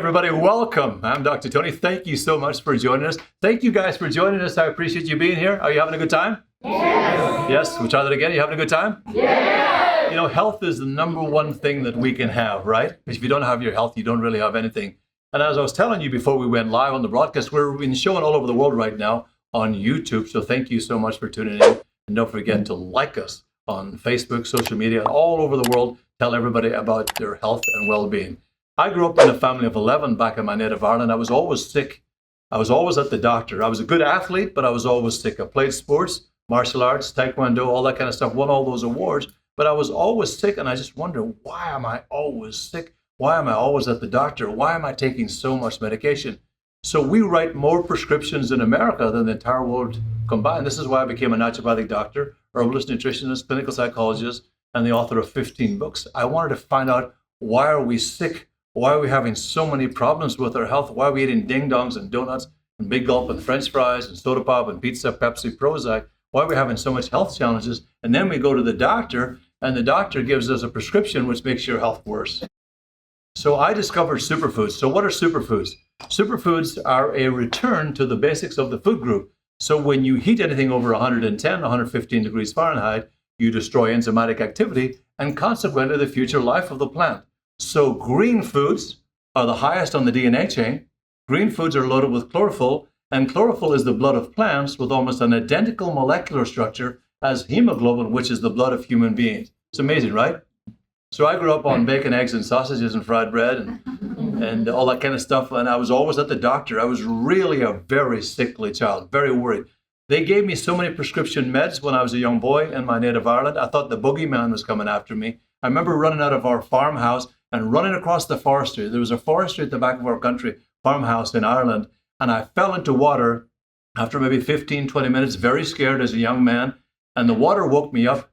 everybody. Welcome. I'm Dr. Tony. Thank you so much for joining us. Thank you guys for joining us. I appreciate you being here. Are you having a good time? Yes. Yes? We'll try that again. Are you having a good time? Yes. You know, health is the number one thing that we can have, right? If you don't have your health, you don't really have anything. And as I was telling you before we went live on the broadcast, we're being shown all over the world right now on YouTube. So thank you so much for tuning in. And don't forget to like us on Facebook, social media, all over the world. Tell everybody about their health and well-being. I grew up in a family of 11 back in my native Ireland. I was always sick. I was always at the doctor. I was a good athlete, but I was always sick. I played sports, martial arts, taekwondo, all that kind of stuff, won all those awards. But I was always sick, and I just wonder, why am I always sick? Why am I always at the doctor? Why am I taking so much medication? So we write more prescriptions in America than the entire world combined. This is why I became a naturopathic doctor, herbalist, nutritionist, clinical psychologist, and the author of 15 books. I wanted to find out, why are we sick? Why are we having so many problems with our health? Why are we eating ding-dongs and donuts and Big Gulp and French fries and soda pop and pizza, Pepsi, Prozac? Why are we having so much health challenges? And then we go to the doctor, and the doctor gives us a prescription which makes your health worse. So I discovered superfoods. So what are superfoods? Superfoods are a return to the basics of the food group. So when you heat anything over 110, 115 degrees Fahrenheit, you destroy enzymatic activity and consequently the future life of the plant. So green foods are the highest on the DNA chain. Green foods are loaded with chlorophyll, and chlorophyll is the blood of plants with almost an identical molecular structure as hemoglobin, which is the blood of human beings. It's amazing, right? So I grew up on bacon, eggs, and sausages and fried bread and all that kind of stuff, and I was always at the doctor. I was really a very sickly child, very worried. They gave me so many prescription meds when I was a young boy in my native Ireland. I thought the boogeyman was coming after me. I remember running out of our farmhouse and running across the forestry. There was a forestry at the back of our country, farmhouse in Ireland, and I fell into water after maybe 15, 20 minutes, very scared as a young man, and the water woke me up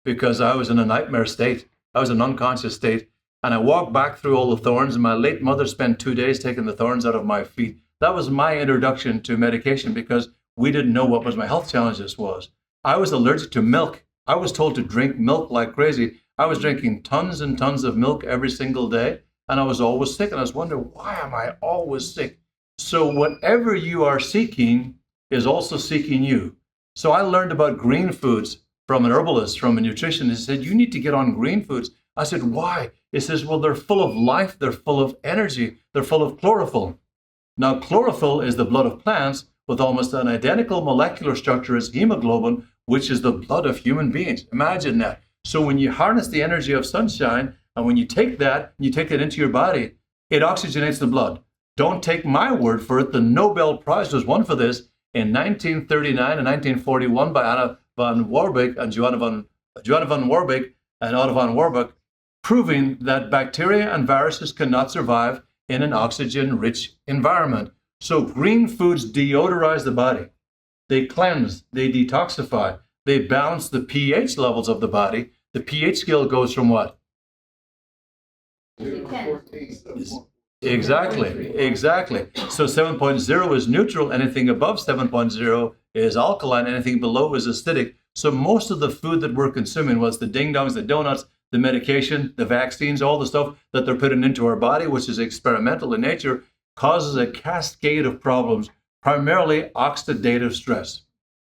because I was in a nightmare state. I was in an unconscious state, and I walked back through all the thorns, and my late mother spent 2 days taking the thorns out of my feet. That was my introduction to medication because we didn't know what my health challenges was. I was allergic to milk. I was told to drink milk like crazy. I was drinking tons and tons of milk every single day, and I was always sick, and I was wondering, why am I always sick? So whatever you are seeking is also seeking you. So I learned about green foods from an herbalist, from a nutritionist. He said, you need to get on green foods. I said, why? He says, well, they're full of life, they're full of energy, they're full of chlorophyll. Now, chlorophyll is the blood of plants with almost an identical molecular structure as hemoglobin, which is the blood of human beings. Imagine that. So when you harness the energy of sunshine, and when you take that, and you take it into your body, it oxygenates the blood. Don't take my word for it. The Nobel Prize was won for this in 1939 and 1941 by Anna van Warburg and Johanna van Warburg and Otto van Warburg, proving that bacteria and viruses cannot survive in an oxygen-rich environment. So green foods deodorize the body. They cleanse, they detoxify, they balance the pH levels of the body. The pH scale goes from what? Exactly. So 7.0 is neutral. Anything above 7.0 is alkaline. Anything below is acidic. So most of the food that we're consuming, was the ding-dongs, the donuts, the medication, the vaccines, all the stuff that they're putting into our body, which is experimental in nature, causes a cascade of problems, primarily oxidative stress.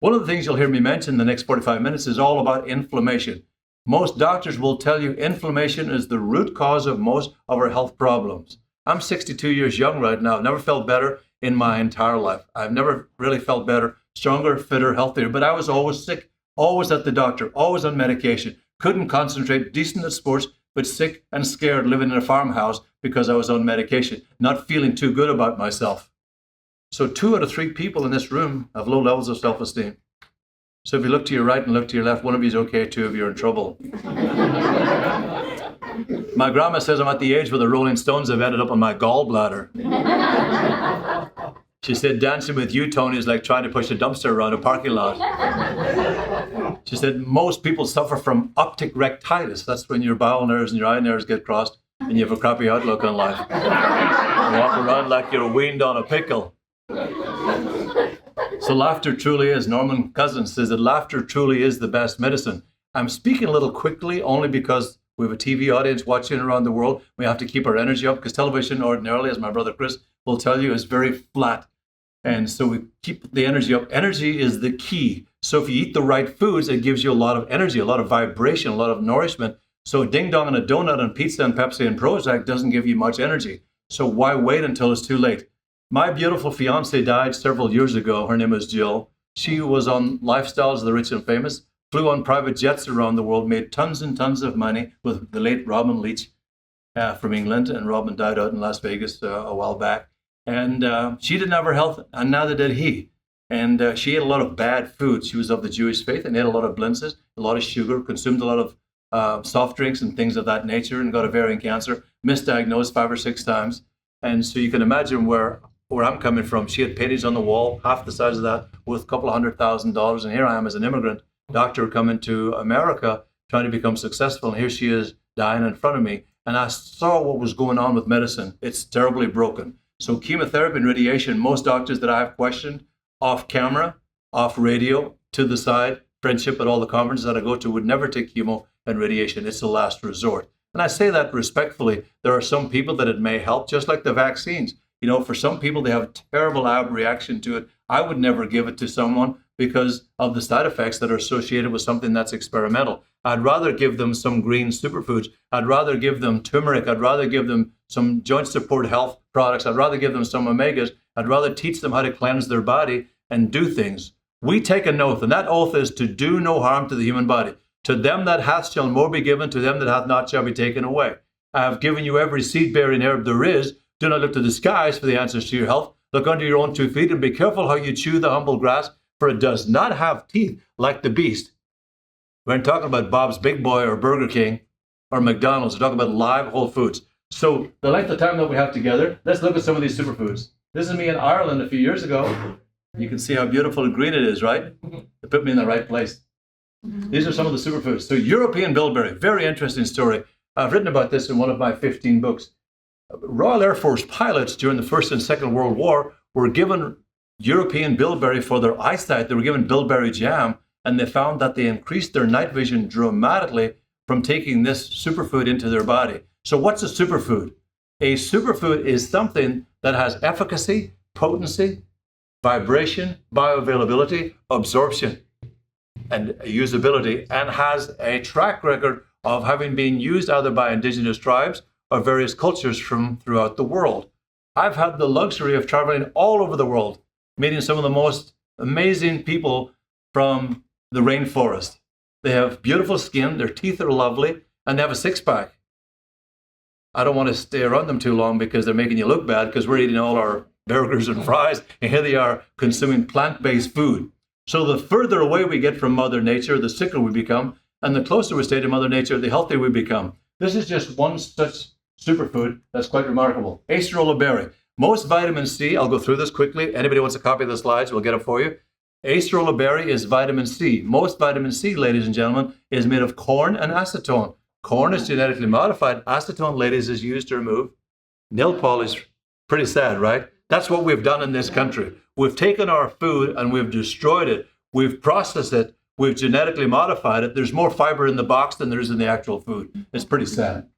One of the things you'll hear me mention in the next 45 minutes is all about inflammation. Most doctors will tell you inflammation is the root cause of most of our health problems. I'm 62 years young right now. I've never felt better in my entire life. I've never really felt better, stronger, fitter, healthier, but I was always sick, always at the doctor, always on medication. Couldn't concentrate, decent at sports, but sick and scared living in a farmhouse because I was on medication, not feeling too good about myself. So 2 out of 3 people in this room have low levels of self-esteem. So if you look to your right and look to your left, one of you is okay, 2 of you are in trouble. My grandma says I'm at the age where the Rolling Stones have ended up on my gallbladder. She said, dancing with you, Tony, is like trying to push a dumpster around a parking lot. She said, most people suffer from optic rectitis. That's when your bowel nerves and your eye nerves get crossed and you have a crappy outlook on life. You walk around like you're weaned on a pickle. So laughter truly is. Norman Cousins says that laughter truly is the best medicine. I'm speaking a little quickly only because We have a TV audience watching around the world. We have to keep our energy up because television ordinarily, as my brother Chris will tell you, is very flat. And so we keep the energy up. Energy is the key. So if you eat the right foods, it gives you a lot of energy, a lot of vibration, a lot of nourishment. So ding dong and a donut and pizza and Pepsi and Prozac doesn't give you much energy. So why wait until it's too late? My beautiful fiance died several years ago. Her name is Jill. She was on Lifestyles of the Rich and Famous, flew on private jets around the world, made tons and tons of money with the late Robin Leach from England. And Robin died out in Las Vegas a while back. And she didn't have her health, and neither did he. And she ate a lot of bad food. She was of the Jewish faith and ate a lot of blintzes, a lot of sugar, consumed a lot of soft drinks and things of that nature, and got ovarian cancer, misdiagnosed 5 or 6 times. And so you can imagine where I'm coming from. She had paintings on the wall, half the size of that, worth a couple of $100,000. And here I am as an immigrant doctor coming to America, trying to become successful. And here she is dying in front of me. And I saw what was going on with medicine. It's terribly broken. So chemotherapy and radiation, most doctors that I have questioned, off camera, off radio, to the side, friendship at all the conferences that I go to, would never take chemo and radiation. It's the last resort. And I say that respectfully. There are some people that it may help, just like the vaccines. You know, for some people, they have a terrible reaction to it. I would never give it to someone because of the side effects that are associated with something that's experimental. I'd rather give them some green superfoods. I'd rather give them turmeric. I'd rather give them some joint support health products. I'd rather give them some omegas. I'd rather teach them how to cleanse their body and do things. We take an oath, and that oath is to do no harm to the human body. To them that hath shall more be given, to them that hath not shall be taken away. I have given you every seed-bearing herb there is. Do not look to the skies for the answers to your health. Look under your own 2 feet, and be careful how you chew the humble grass, for it does not have teeth like the beast. We aren't talking about Bob's Big Boy or Burger King or McDonald's. We're talking about live whole foods. So the length of time that we have together, let's look at some of these superfoods. This is me in Ireland a few years ago. You can see how beautiful and green it is, right? It put me in the right place. These are some of the superfoods. So European bilberry, very interesting story. I've written about this in one of my 15 books. Royal Air Force pilots during the First and Second World War were given European bilberry for their eyesight. They were given bilberry jam, and they found that they increased their night vision dramatically from taking this superfood into their body. So what's a superfood? A superfood is something that has efficacy, potency, vibration, bioavailability, absorption, and usability, and has a track record of having been used either by indigenous tribes or various cultures from throughout the world. I've had the luxury of traveling all over the world, meeting some of the most amazing people from the rainforest. They have beautiful skin, their teeth are lovely, and they have a six-pack. I don't want to stay around them too long because they're making you look bad because we're eating all our burgers and fries, and here they are consuming plant-based food. So the further away we get from Mother Nature, the sicker we become, and the closer we stay to Mother Nature, the healthier we become. This is just one such superfood that's quite remarkable. Acerola Berry. Most vitamin C, I'll go through this quickly. Anybody wants a copy of the slides, we'll get it for you. Acerola Berry is vitamin C. Most vitamin C, ladies and gentlemen, is made of corn and acetone. Corn is genetically modified. Acetone, ladies, is used to remove nail polish. Pretty sad, right? That's what we've done in this country. We've taken our food and we've destroyed it. We've processed it. We've genetically modified it. There's more fiber in the box than there is in the actual food. It's pretty sad.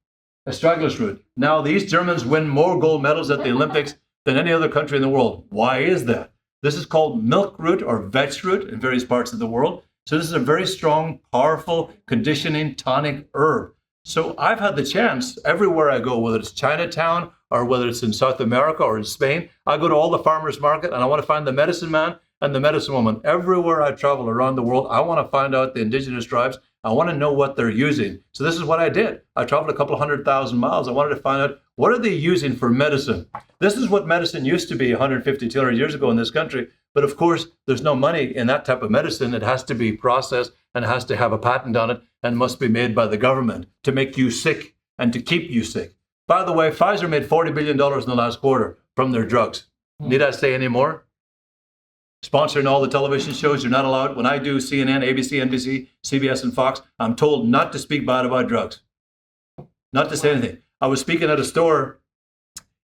Astragalus root. Now, these Germans win more gold medals at the Olympics than any other country in the world. Why is that? This is called milk root or vetch root in various parts of the world. So this is a very strong, powerful, conditioning, tonic herb. So I've had the chance everywhere I go, whether it's Chinatown or whether it's in South America or in Spain, I go to all the farmers market and I want to find the medicine man and the medicine woman. Everywhere I travel around the world, I want to find out the indigenous tribes. I want to know what they're using. So this is what I did. I traveled a couple 100,000 miles. I wanted to find out what are they using for medicine. This is what medicine used to be 150, 200 years ago in this country. But of course, there's no money in that type of medicine. It has to be processed and it has to have a patent on it and must be made by the government to make you sick and to keep you sick. By the way, Pfizer made $40 billion in the last quarter from their drugs. Need I say any more? Sponsoring all the television shows, you're not allowed. When I do CNN, ABC, NBC, CBS, and Fox, I'm told not to speak bad about drugs. Not to say anything. I was speaking at a store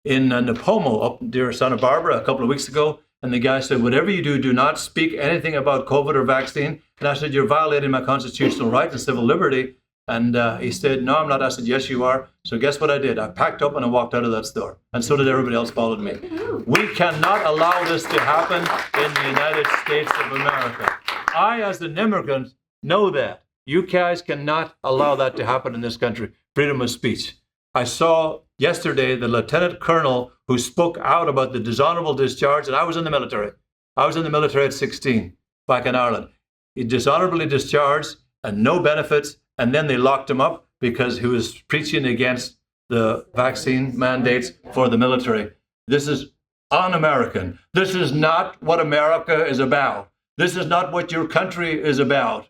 in Napomo up near Santa Barbara a couple of weeks ago, and the guy said, whatever you do, do not speak anything about COVID or vaccine. And I said, you're violating my constitutional right and civil liberty. And he said, no, I'm not. I said, yes, you are. So guess what I did? I packed up and I walked out of that store. And so did everybody else followed me. We cannot allow this to happen in the United States of America. I, as an immigrant, know that. You guys cannot allow that to happen in this country. Freedom of speech. I saw yesterday the lieutenant colonel who spoke out about the dishonorable discharge, and I was in the military. I was in the military at 16 back in Ireland. He dishonorably discharged and no benefits, and then they locked him up because he was preaching against the vaccine mandates for the military. This is un-American. This is not what America is about. This is not what your country is about.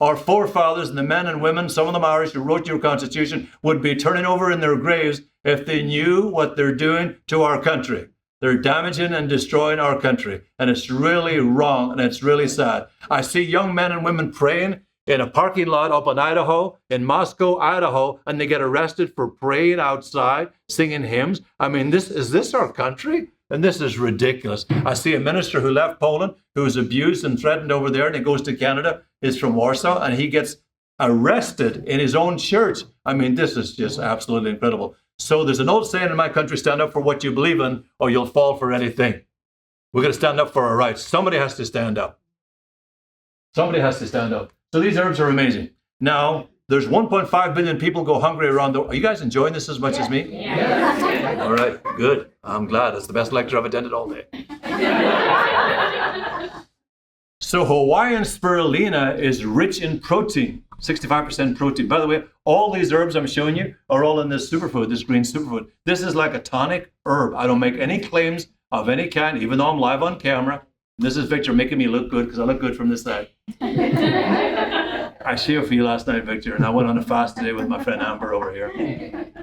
Our forefathers and the men and women, some of them Irish, who wrote your Constitution, would be turning over in their graves if they knew what they're doing to our country. They're damaging and destroying our country. And it's really wrong and it's really sad. I see young men and women praying in a parking lot up in Idaho, in Moscow, Idaho, and they get arrested for praying outside, singing hymns. I mean, is this our country? And this is ridiculous. I see a minister who left Poland, who was abused and threatened over there, and he goes to Canada. He's from Warsaw, and he gets arrested in his own church. I mean, this is just absolutely incredible. So there's an old saying in my country, stand up for what you believe in, or you'll fall for anything. We're going to stand up for our rights. Somebody has to stand up. Somebody has to stand up. So these herbs are amazing. Now, there's 1.5 billion people go hungry around the world. Are you guys enjoying this as much as me? Yeah. All right, good. I'm glad. It's the best lecture I've attended all day. So Hawaiian spirulina is rich in protein, 65% protein. By the way, all these herbs I'm showing you are all in this superfood, this green superfood. This is like a tonic herb. I don't make any claims of any kind, even though I'm live on camera. This is Victor making me look good because I look good from this side. I shared for you last night, Victor, and I went on a fast today with my friend Amber over here.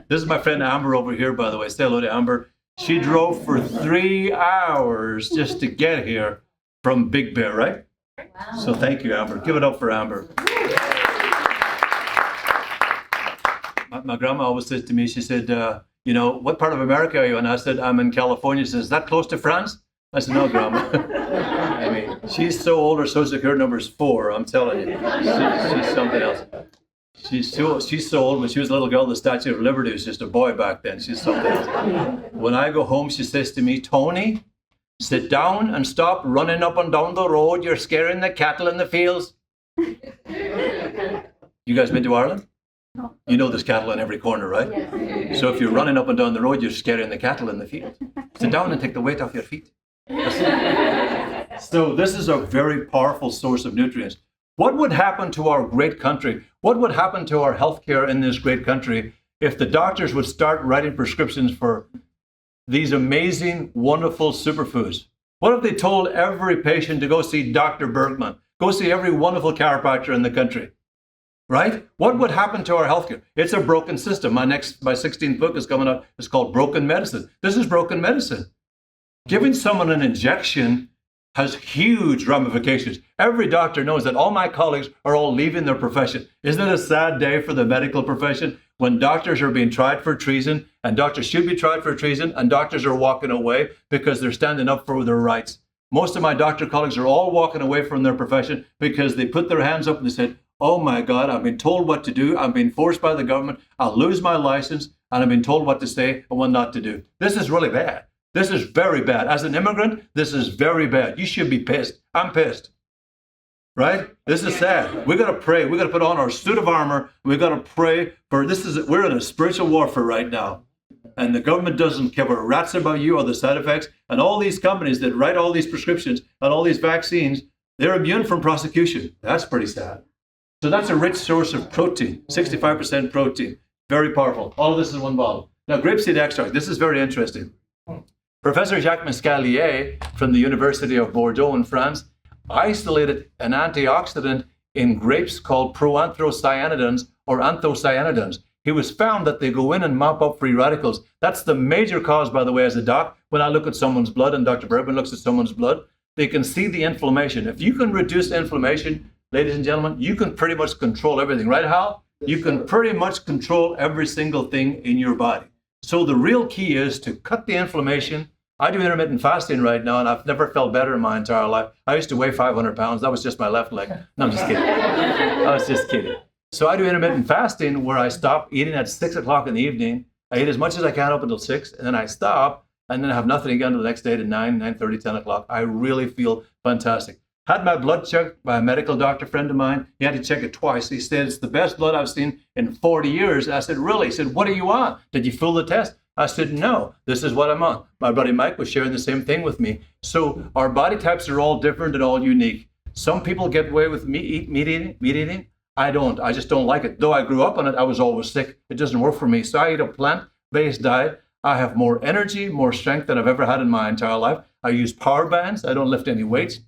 This is my friend Amber over here, by the way. Say hello to Amber. She drove for 3 hours just to get here from Big Bear, right? Wow. So thank you, Amber. Give it up for Amber. My grandma always said to me, she said, what part of America are you? And I said, I'm in California. She says, is that close to France? I said, no, Grandma. I mean, she's so old, her social security number is 4, I'm telling you. She's something else. She's so old. When she was a little girl, the Statue of Liberty was just a boy back then. She's something else. When I go home, she says to me, Tony, sit down and stop running up and down the road. You're scaring the cattle in the fields. You guys been to Ireland? You know there's cattle in every corner, right? Yes. So if you're running up and down the road, you're scaring the cattle in the field. Sit down and take the weight off your feet. So this is a very powerful source of nutrients. What would happen to our great country? What would happen to our healthcare in this great country if the doctors would start writing prescriptions for these amazing, wonderful superfoods? What if they told every patient to go see Dr. Bergman, go see every wonderful chiropractor in the country? Right? What would happen to our healthcare? It's a broken system. My 16th book is coming out. It's called Broken Medicine. This is broken medicine. Giving someone an injection has huge ramifications. Every doctor knows that all my colleagues are all leaving their profession. Isn't it a sad day for the medical profession when doctors are being tried for treason, and doctors should be tried for treason, and doctors are walking away because they're standing up for their rights? Most of my doctor colleagues are all walking away from their profession because they put their hands up and they said, oh my God, I've been told what to do. I'm being forced by the government. I'll lose my license, and I've been told what to say and what not to do. This is really bad. This is very bad. As an immigrant, this is very bad. You should be pissed. I'm pissed. Right? This is sad. We got to pray. We got to put on our suit of armor. We got to pray for we're in a spiritual warfare right now. And the government doesn't give a rat's about you or the side effects. And all these companies that write all these prescriptions and all these vaccines, they're immune from prosecution. That's pretty sad. So that's a rich source of protein, 65% protein. Very powerful. All of this is one bottle. Now, grapeseed extract. This is very interesting. Professor Jacques Mescalier from the University of Bordeaux in France isolated an antioxidant in grapes called proanthocyanidins or anthocyanidins. He was found that they go in and mop up free radicals. That's the major cause, by the way, as a doc. When I look at someone's blood and Dr. Bergman looks at someone's blood, they can see the inflammation. If you can reduce inflammation, ladies and gentlemen, you can pretty much control everything. Right, Hal? You can pretty much control every single thing in your body. So the real key is to cut the inflammation. I do intermittent fasting right now, and I've never felt better in my entire life. I used to weigh 500 pounds. That was just my left leg. No, I'm just kidding. I was just kidding. So I do intermittent fasting where I stop eating at 6 o'clock in the evening. I eat as much as I can up until 6, and then I stop, and then I have nothing again until the next day to 9, 9:30, 10 o'clock. I really feel fantastic. Had my blood checked by a medical doctor friend of mine. He had to check it twice. He said, it's the best blood I've seen in 40 years. I said, really? He said, what are you on? Did you fill the test? I said, no, this is what I'm on. My buddy Mike was sharing the same thing with me. So our body types are all different and all unique. Some people get away with meat eating. I don't. I just don't like it. Though I grew up on it, I was always sick. It doesn't work for me. So I eat a plant-based diet. I have more energy, more strength than I've ever had in my entire life. I use power bands. I don't lift any weights.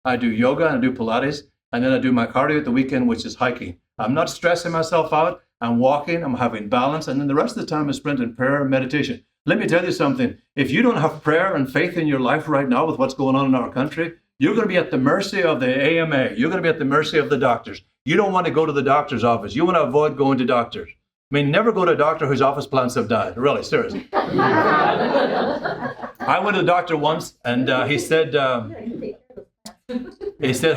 I do yoga and I do Pilates. And then I do my cardio at the weekend, which is hiking. I'm not stressing myself out. I'm walking. I'm having balance. And then the rest of the time is spent in prayer and meditation. Let me tell you something. If you don't have prayer and faith in your life right now with what's going on in our country, you're going to be at the mercy of the AMA. You're going to be at the mercy of the doctors. You don't want to go to the doctor's office. You want to avoid going to doctors. I mean, never go to a doctor whose office plants have died. Really, seriously. I went to the doctor once, and he said, how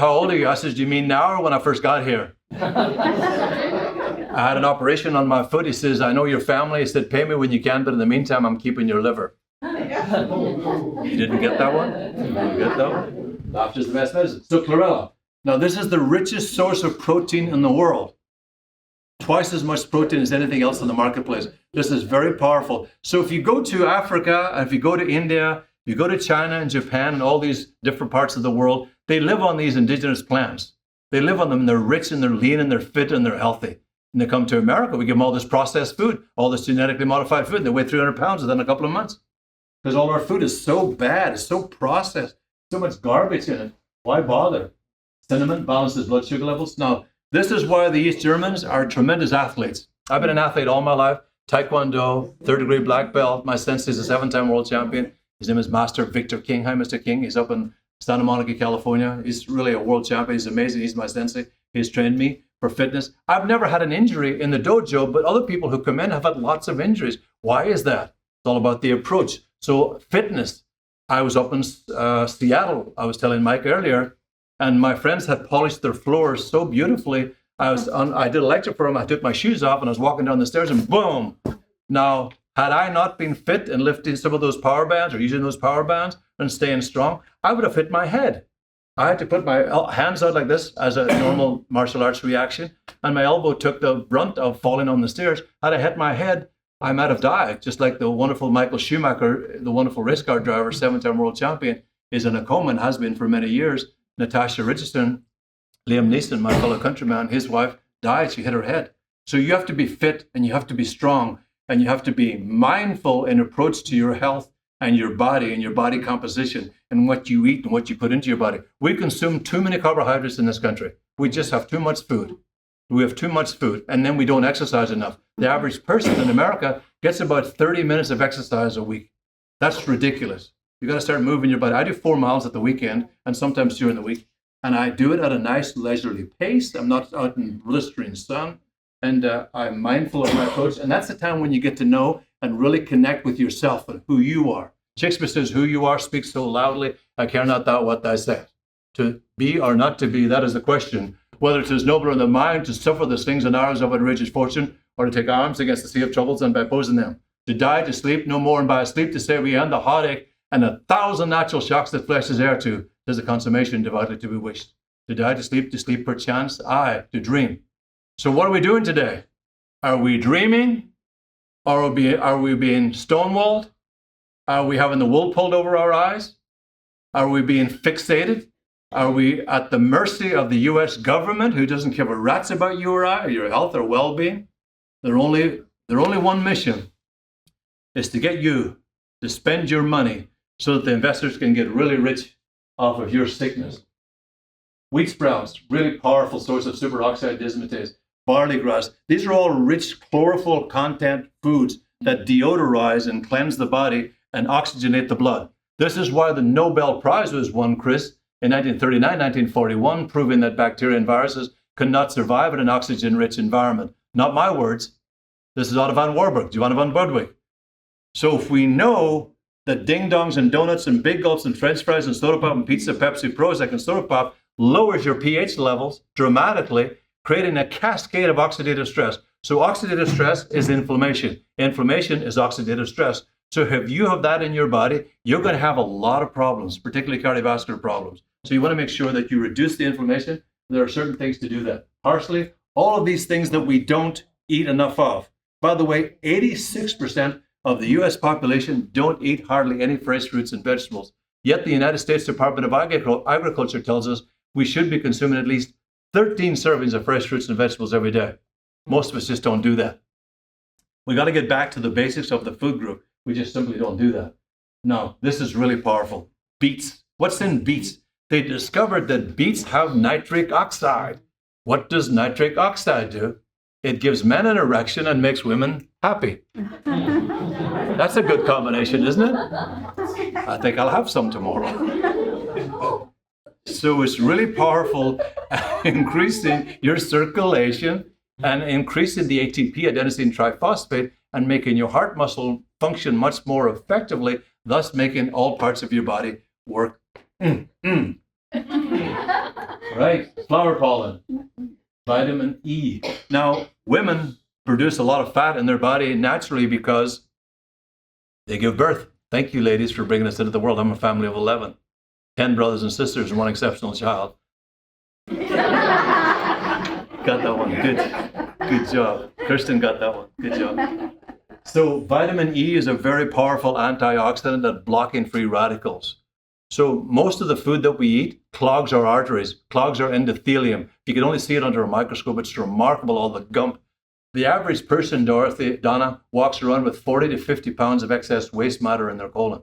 old are you? I said, do you mean now or when I first got here? I had an operation on my foot. He says, I know your family. He said, pay me when you can, but in the meantime, I'm keeping your liver. You didn't get that one? You didn't get that one? Laughter's the best medicine. So chlorella. Now, this is the richest source of protein in the world. Twice as much protein as anything else in the marketplace. This is very powerful. So if you go to Africa, if you go to India, you go to China and Japan and all these different parts of the world, they live on these indigenous plants. They live on them, and they're rich and they're lean and they're fit and they're healthy. And they come to America, we give them all this processed food, all this genetically modified food, and they weigh 300 pounds within a couple of months. Because all our food is so bad, it's so processed, so much garbage in it. Why bother? Cinnamon balances blood sugar levels. Now, this is why the East Germans are tremendous athletes. I've been an athlete all my life. Taekwondo, third-degree black belt. My sensei is a 7-time world champion. His name is Master Victor King. Hi, Mr. King. He's up in Santa Monica, California. He's really a world champion. He's amazing. He's my sensei. He's trained me for fitness. I've never had an injury in the dojo, but other people who come in have had lots of injuries. Why is that? It's all about the approach. So fitness. I was up in Seattle. I was telling Mike earlier, and my friends had polished their floors so beautifully. I did a lecture for them. I took my shoes off and I was walking down the stairs and boom. Now, had I not been fit and lifting some of those power bands or using those power bands and staying strong, I would have hit my head. I had to put my hands out like this as a normal martial arts reaction, and my elbow took the brunt of falling on the stairs. Had I hit my head, I might have died, just like the wonderful Michael Schumacher, the wonderful race car driver, 7-time world champion, is in a coma and has been for many years. Natasha Richardson, Liam Neeson, my fellow countryman, his wife died. She hit her head. So you have to be fit and you have to be strong and you have to be mindful in approach to your health and your body composition and what you eat and what you put into your body. We consume too many carbohydrates in this country. We just have too much food. We have too much food, and then we don't exercise enough. The average person in America gets about 30 minutes of exercise a week. That's ridiculous. You got to start moving your body. I do 4 miles at the weekend and sometimes during the week, and I do it at a nice leisurely pace. I'm not out in blistering sun, and I'm mindful of my approach. And that's the time when you get to know and really connect with yourself and who you are. Shakespeare says, "Who you are speaks so loudly, I care not thou what thou sayest." To be or not to be, that is the question. Whether it is nobler in the mind to suffer the slings and arrows of outrageous fortune, or to take arms against the sea of troubles and by opposing them. To die, to sleep, no more, and by sleep to say we end the heartache and 1,000 natural shocks that flesh is heir to. 'Tis a consummation devoutly to be wished. To die, to sleep perchance, aye, to dream. So what are we doing today? Are we dreaming? Or are we being stonewalled? Are we having the wool pulled over our eyes? Are we being fixated? Are we at the mercy of the U.S. government who doesn't give a rat's about you or I, or your health or well-being? Their only one mission is to get you to spend your money so that the investors can get really rich off of your sickness. Wheat sprouts, really powerful source of superoxide dismutase. Barley grass, these are all rich chlorophyll content foods that deodorize and cleanse the body and oxygenate the blood. This is why the Nobel Prize was won, Chris, in 1939, 1941, proving that bacteria and viruses could not survive in an oxygen-rich environment. Not my words. This is Otto von Warburg, Johanna von Budwig. So if we know that ding-dongs and donuts and big gulps and french fries and soda pop and pizza, Pepsi, Prozac and soda pop lowers your pH levels dramatically, creating a cascade of oxidative stress. So oxidative stress is inflammation. Inflammation is oxidative stress. So if you have that in your body, you're going to have a lot of problems, particularly cardiovascular problems. So you want to make sure that you reduce the inflammation. There are certain things to do that. Partially, all of these things that we don't eat enough of. By the way, 86% of the U.S. population don't eat hardly any fresh fruits and vegetables. Yet the United States Department of Agriculture tells us we should be consuming at least 13 servings of fresh fruits and vegetables every day. Most of us just don't do that. We got to get back to the basics of the food group. We just simply don't do that. Now, this is really powerful. Beets. What's in beets? They discovered that beets have nitric oxide. What does nitric oxide do? It gives men an erection and makes women happy. That's a good combination, isn't it? I think I'll have some tomorrow. So it's really powerful at increasing your circulation and increasing the ATP, adenosine triphosphate, and making your heart muscle function much more effectively, thus making all parts of your body work. Right? Flower pollen, vitamin E. Now, women produce a lot of fat in their body naturally because they give birth. Thank you, ladies, for bringing us into the world. I'm a family of 11, 10 brothers and sisters, and one exceptional child. Got that one. Good job. Kristen got that one. Good job. So vitamin E is a very powerful antioxidant at blocking free radicals. So most of the food that we eat clogs our arteries, clogs our endothelium. You can only see it under a microscope. It's remarkable, all the gump. The average person, Donna, walks around with 40 to 50 pounds of excess waste matter in their colon.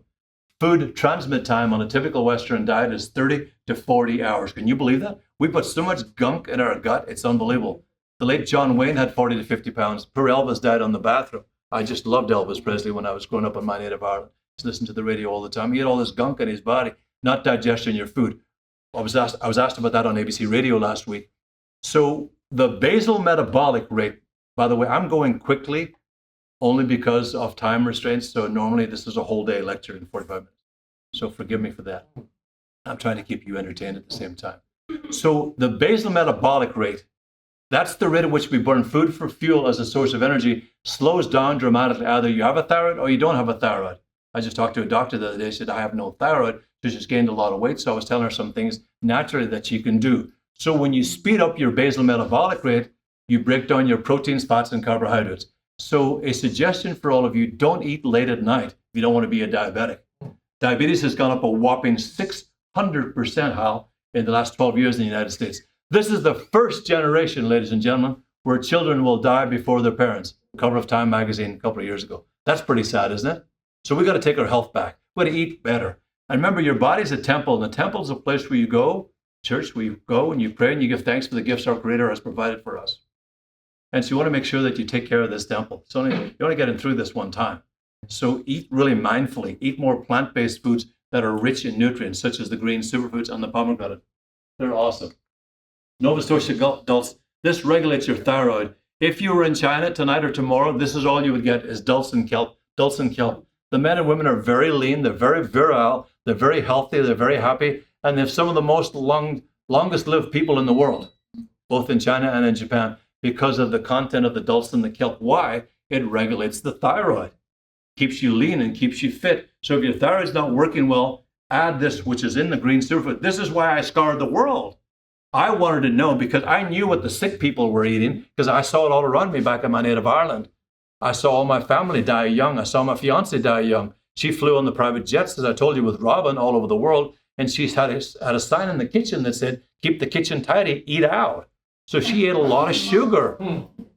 Food transmit time on a typical Western diet is 30 to 40 hours. Can you believe that? We put so much gunk in our gut, it's unbelievable. The late John Wayne had 40 to 50 pounds. Poor Elvis died on the bathroom. I just loved Elvis Presley when I was growing up in my native Ireland. Just listened to the radio all the time. He had all this gunk in his body, not digesting your food. I was asked about that on ABC Radio last week. So the basal metabolic rate, by the way, I'm going quickly only because of time restraints. So normally this is a whole day lecture in 45 minutes. So forgive me for that. I'm trying to keep you entertained at the same time. So the basal metabolic rate, that's the rate at which we burn food for fuel as a source of energy, slows down dramatically. Either you have a thyroid or you don't have a thyroid. I just talked to a doctor the other day. She said, I have no thyroid. She just gained a lot of weight. So I was telling her some things naturally that she can do. So when you speed up your basal metabolic rate, you break down your proteins, fats, and carbohydrates. So a suggestion for all of you, don't eat late at night if you don't want to be a diabetic. Diabetes has gone up a whopping 600%, Hal, in the last 12 years in the United States. This is the first generation, ladies and gentlemen, where children will die before their parents. Cover of Time magazine a couple of years ago. That's pretty sad, isn't it? So we got to take our health back. We got to eat better. And remember, your body's a temple, and the temple is a place where you go, church, where you go and you pray and you give thanks for the gifts our Creator has provided for us. And so you want to make sure that you take care of this temple. You're only getting through this one time. So eat really mindfully. Eat more plant-based foods that are rich in nutrients, such as the green superfoods and the pomegranate. They're awesome. Nova Scotia adults, this regulates your thyroid. If you were in China tonight or tomorrow, this is all you would get is Dulcin kelp. Dulcin kelp. The men and women are very lean. They're very virile. They're very healthy. They're very happy. And they have some of the most longest lived people in the world, both in China and in Japan, because of the content of the dulcin, the kelp. Why? It regulates the thyroid. Keeps you lean and keeps you fit. So if your thyroid's not working well, add this, which is in the green superfood. This is why I scoured the world. I wanted to know because I knew what the sick people were eating because I saw it all around me back in my native Ireland. I saw all my family die young. I saw my fiance die young. She flew on the private jets, as I told you, with Robin all over the world. And she had a sign in the kitchen that said, keep the kitchen tidy, eat out. So she ate a lot of sugar.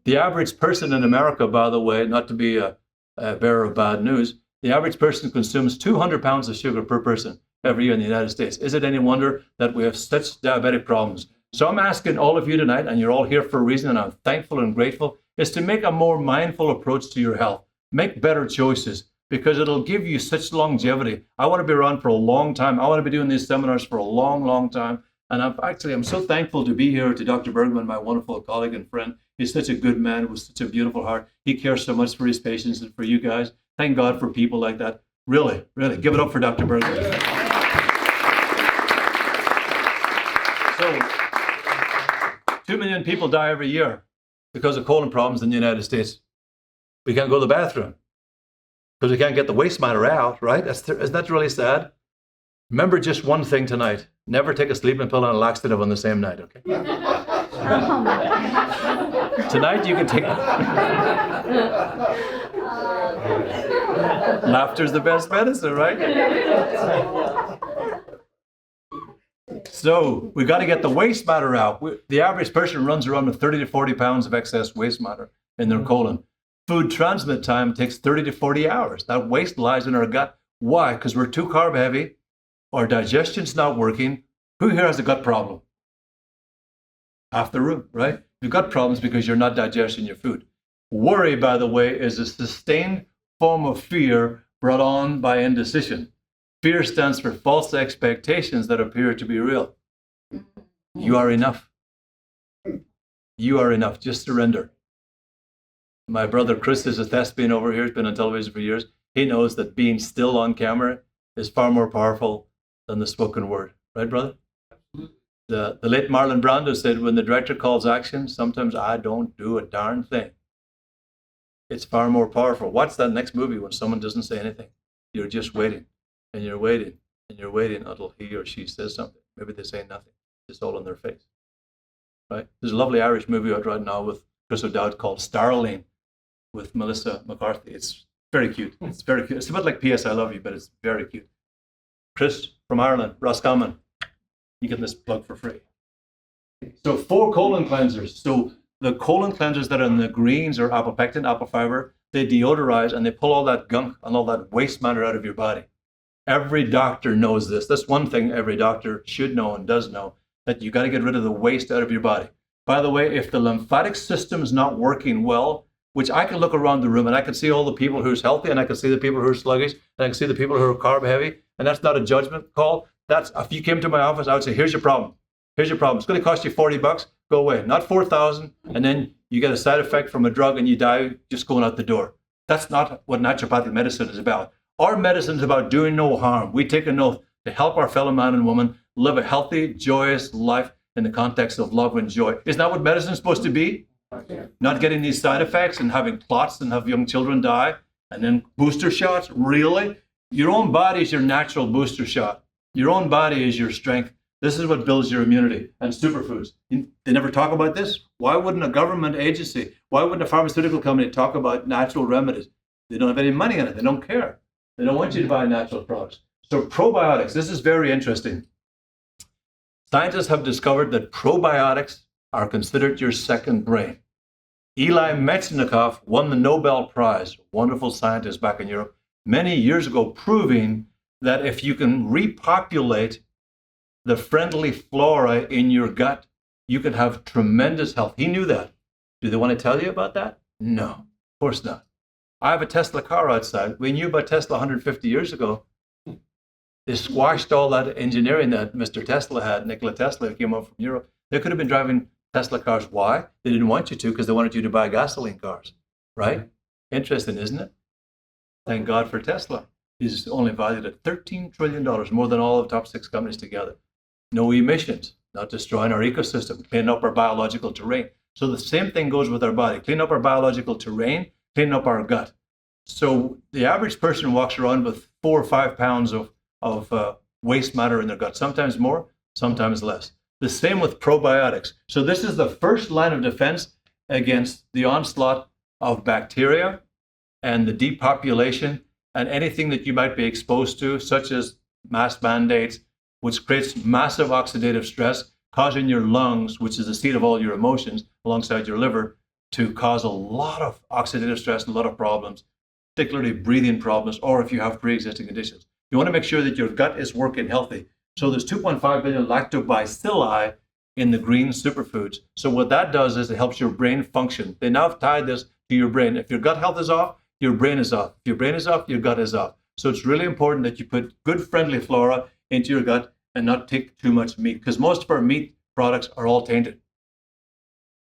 The average person in America, by the way, not to be a bearer of bad news, the average person consumes 200 pounds of sugar per person every year in the United States. Is it any wonder that we have such diabetic problems? So I'm asking all of you tonight, and you're all here for a reason, and I'm thankful and grateful, is to make a more mindful approach to your health. Make better choices because it'll give you such longevity. I want to be around for a long time. I want to be doing these seminars for a long, long time. And I'm so thankful to be here to Dr. Bergman, my wonderful colleague and friend. He's such a good man with such a beautiful heart. He cares so much for his patients and for you guys. Thank God for people like that. Really, really, give it up for Dr. Bergman. So, 2 million people die every year because of colon problems in the United States. We can't go to the bathroom because we can't get the waste matter out, right? Isn't that really sad? Remember just one thing tonight. Never take a sleeping pill and a laxative on the same night, okay? Tonight you can take... Laughter's the best medicine, right? So we got to get the waste matter out. The average person runs around with 30 to 40 pounds of excess waste matter in their colon. Food transmit time takes 30 to 40 hours. That waste lies in our gut. Why? Because we're too carb heavy. Our digestion's not working. Who here has a gut problem? Half the room, right? You've got problems because you're not digesting your food. Worry, by the way, is a sustained form of fear brought on by indecision. Fear stands for false expectations that appear to be real. You are enough. You are enough. Just surrender. My brother Chris is a thespian over here. He's been on television for years. He knows that being still on camera is far more powerful than the spoken word. Right, brother? The late Marlon Brando said, when the director calls action, sometimes I don't do a darn thing. It's far more powerful. Watch that next movie when someone doesn't say anything. You're just waiting, and you're waiting, and you're waiting until he or she says something. Maybe they say nothing. It's all in their face. Right? There's a lovely Irish movie out right now with Chris O'Dowd called Starling with Melissa McCarthy. It's very cute. It's very cute. It's a bit like P.S. I Love You, but it's very cute. Chris from Ireland, Roscommon. You get this plug for free. So 4 colon cleansers. So the colon cleansers that are in the greens are apopectin, apple fiber. They deodorize and they pull all that gunk and all that waste matter out of your body. Every doctor knows this. That's one thing every doctor should know and does know, that you got to get rid of the waste out of your body. By the way, if the lymphatic system is not working well, which I can look around the room and I can see all the people who's healthy and I can see the people who are sluggish and I can see the people who are carb heavy, and that's not a judgment call. That's, if you came to my office, I would say, here's your problem. Here's your problem. It's going to cost you $40. Go away. Not 4,000. And then you get a side effect from a drug and you die just going out the door. That's not what naturopathic medicine is about. Our medicine is about doing no harm. We take an oath to help our fellow man and woman live a healthy, joyous life in the context of love and joy. Isn't that what medicine is supposed to be? Not getting these side effects and having clots and have young children die and then booster shots? Really? Your own body is your natural booster shot. Your own body is your strength. This is what builds your immunity. And superfoods. They never talk about this. Why wouldn't a government agency, why wouldn't a pharmaceutical company talk about natural remedies? They don't have any money in it. They don't care. They don't want you to buy natural products. So probiotics, this is very interesting. Scientists have discovered that probiotics are considered your second brain. Eli Metchnikoff won the Nobel Prize, wonderful scientist back in Europe, many years ago, proving that if you can repopulate the friendly flora in your gut, you can have tremendous health. He knew that. Do they want to tell you about that? No, of course not. I have a Tesla car outside. We knew about Tesla 150 years ago. They squashed all that engineering that Mr. Tesla had, Nikola Tesla, who came up from Europe. They could have been driving Tesla cars. Why? They didn't want you to because they wanted you to buy gasoline cars, right? Interesting, isn't it? Thank God for Tesla. He's only valued at $13 trillion, more than all of the top 6 companies together. No emissions, not destroying our ecosystem, cleaning up our biological terrain. So the same thing goes with our body. Clean up our biological terrain, clean up our gut. So the average person walks around with 4 or 5 pounds of waste matter in their gut, sometimes more, sometimes less. The same with probiotics. So this is the first line of defense against the onslaught of bacteria and the depopulation and anything that you might be exposed to, such as mass mandates, which creates massive oxidative stress, causing your lungs, which is the seat of all your emotions, alongside your liver, to cause a lot of oxidative stress and a lot of problems, particularly breathing problems, or if you have pre-existing conditions. You want to make sure that your gut is working healthy. So there's 2.5 billion lactobacilli in the green superfoods. So what that does is it helps your brain function. They now have tied this to your brain. If your gut health is off, your brain is off. If your brain is off, your gut is off. So it's really important that you put good friendly flora into your gut and not take too much meat, because most of our meat products are all tainted.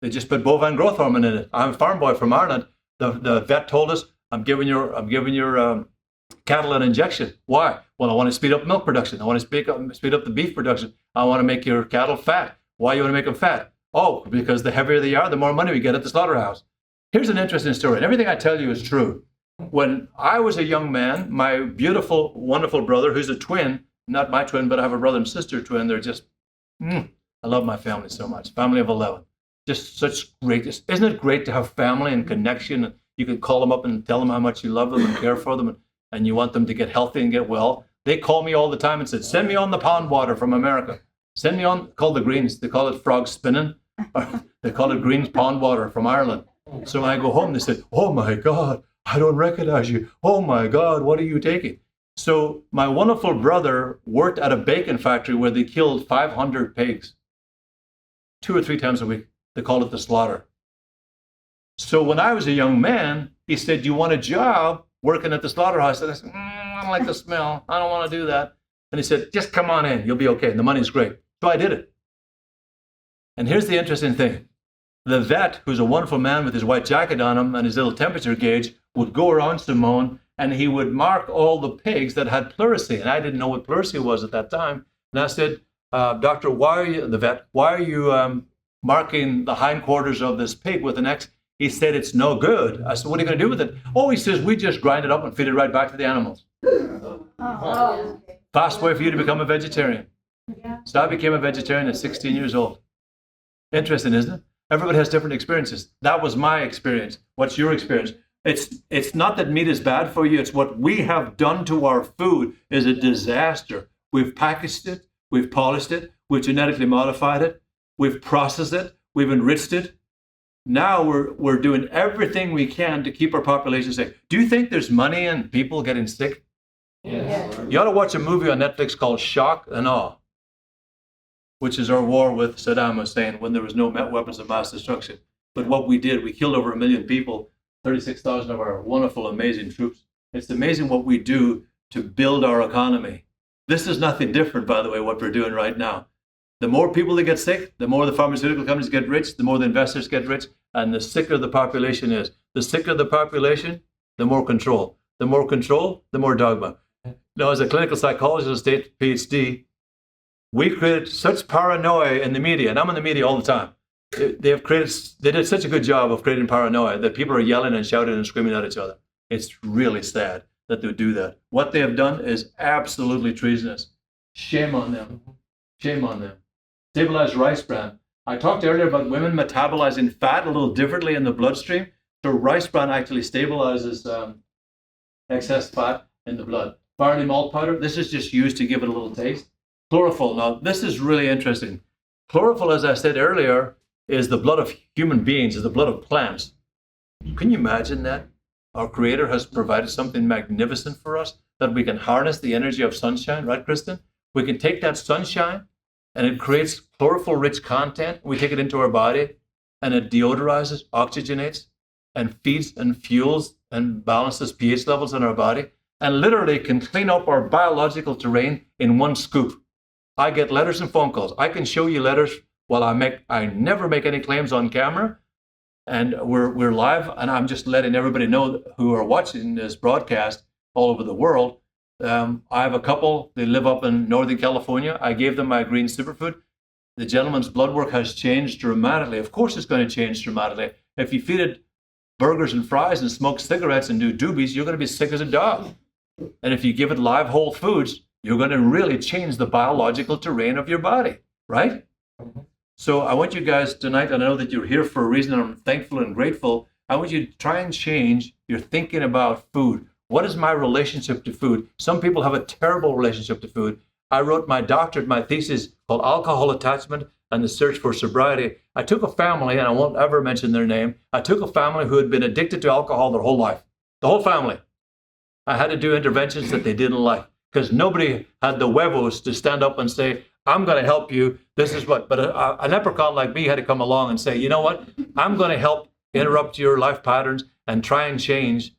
They just put bovine growth hormone in it. I'm a farm boy from Ireland. The vet told us, I'm giving your cattle an injection. Why? Well, I want to speed up milk production. I want to speed up the beef production. I want to make your cattle fat. Why you want to make them fat? Oh, because the heavier they are, the more money we get at the slaughterhouse. Here's an interesting story, and everything I tell you is true. When I was a young man, my beautiful, wonderful brother, who's a twin, not my twin, but I have a brother and sister twin. They're just, I love my family so much. Family of 11. Just such great, isn't it great to have family and connection? You can call them up and tell them how much you love them and care for them, and you want them to get healthy and get well. They call me all the time and said, send me on the pond water from America. Send me on, called the greens. They call it frog spinning. They call it greens pond water from Ireland. So when I go home, they said, oh my God, I don't recognize you. Oh my God, what are you taking? So my wonderful brother worked at a bacon factory where they killed 500 pigs 2 or 3 times a week. They called it the slaughter. So when I was a young man, he said, you want a job working at the slaughterhouse? And I said, I don't like the smell. I don't want to do that. And he said, just come on in. You'll be okay. And the money's great. So I did it. And here's the interesting thing. The vet, who's a wonderful man with his white jacket on him and his little temperature gauge, would go around Simone and he would mark all the pigs that had pleurisy. And I didn't know what pleurisy was at that time. And I said, Doctor, why are you marking the hindquarters of this pig with an X? He said, it's no good. I said, what are you going to do with it? Oh, he says, we just grind it up and feed it right back to the animals. Fast way for you to become a vegetarian. So I became a vegetarian at 16 years old. Interesting, isn't it? Everybody has different experiences. That was my experience. What's your experience? It's not that meat is bad for you. It's what we have done to our food is a disaster. We've packaged it. We've polished it. We've genetically modified it. We've processed it. We've enriched it. Now we're doing everything we can to keep our population safe. Do you think there's money in people getting sick? Yes. You ought to watch a movie on Netflix called Shock and Awe, which is our war with Saddam Hussein when there was no weapons of mass destruction. But what we did, we killed over 1 million people, 36,000 of our wonderful, amazing troops. It's amazing what we do to build our economy. This is nothing different, by the way, what we're doing right now. The more people that get sick, the more the pharmaceutical companies get rich, the more the investors get rich, and the sicker the population is. The sicker the population, the more control. The more control, the more dogma. Now, as a clinical psychologist, state PhD, we created such paranoia in the media, and I'm in the media all the time. They did such a good job of creating paranoia that people are yelling and shouting and screaming at each other. It's really sad that they do that. What they have done is absolutely treasonous. Shame on them. Shame on them. Stabilized rice bran. I talked earlier about women metabolizing fat a little differently in the bloodstream. So rice bran actually stabilizes excess fat in the blood. Barley malt powder, this is just used to give it a little taste. Chlorophyll, now this is really interesting. Chlorophyll, as I said earlier, is the blood of human beings, is the blood of plants. Can you imagine that? Our Creator has provided something magnificent for us, that we can harness the energy of sunshine, right, Kristen? We can take that sunshine and it creates chlorophyll-rich content. We take it into our body and it deodorizes, oxygenates, and feeds and fuels and balances pH levels in our body, and literally can clean up our biological terrain in one scoop. I get letters and phone calls. I can show you letters while I never make any claims on camera, and we're live, and I'm just letting everybody know who are watching this broadcast all over the world. I have a couple, they live up in Northern California. I gave them my green superfood. The gentleman's blood work has changed dramatically. Of course it's going to change dramatically. If you feed it burgers and fries and smoke cigarettes and do doobies, you're going to be sick as a dog. And if you give it live whole foods, you're going to really change the biological terrain of your body, right? So I want you guys tonight, and I know that you're here for a reason, and I'm thankful and grateful. I want you to try and change your thinking about food. What is my relationship to food? Some people have a terrible relationship to food. I wrote my doctorate, my thesis called Alcohol Attachment and the Search for Sobriety. I took a family, and I won't ever mention their name. I took a family who had been addicted to alcohol their whole life, the whole family. I had to do interventions that they didn't like because nobody had the huevos to stand up and say, I'm going to help you. This is what, but a leprechaun like me had to come along and say, you know what? I'm going to help interrupt your life patterns and try and change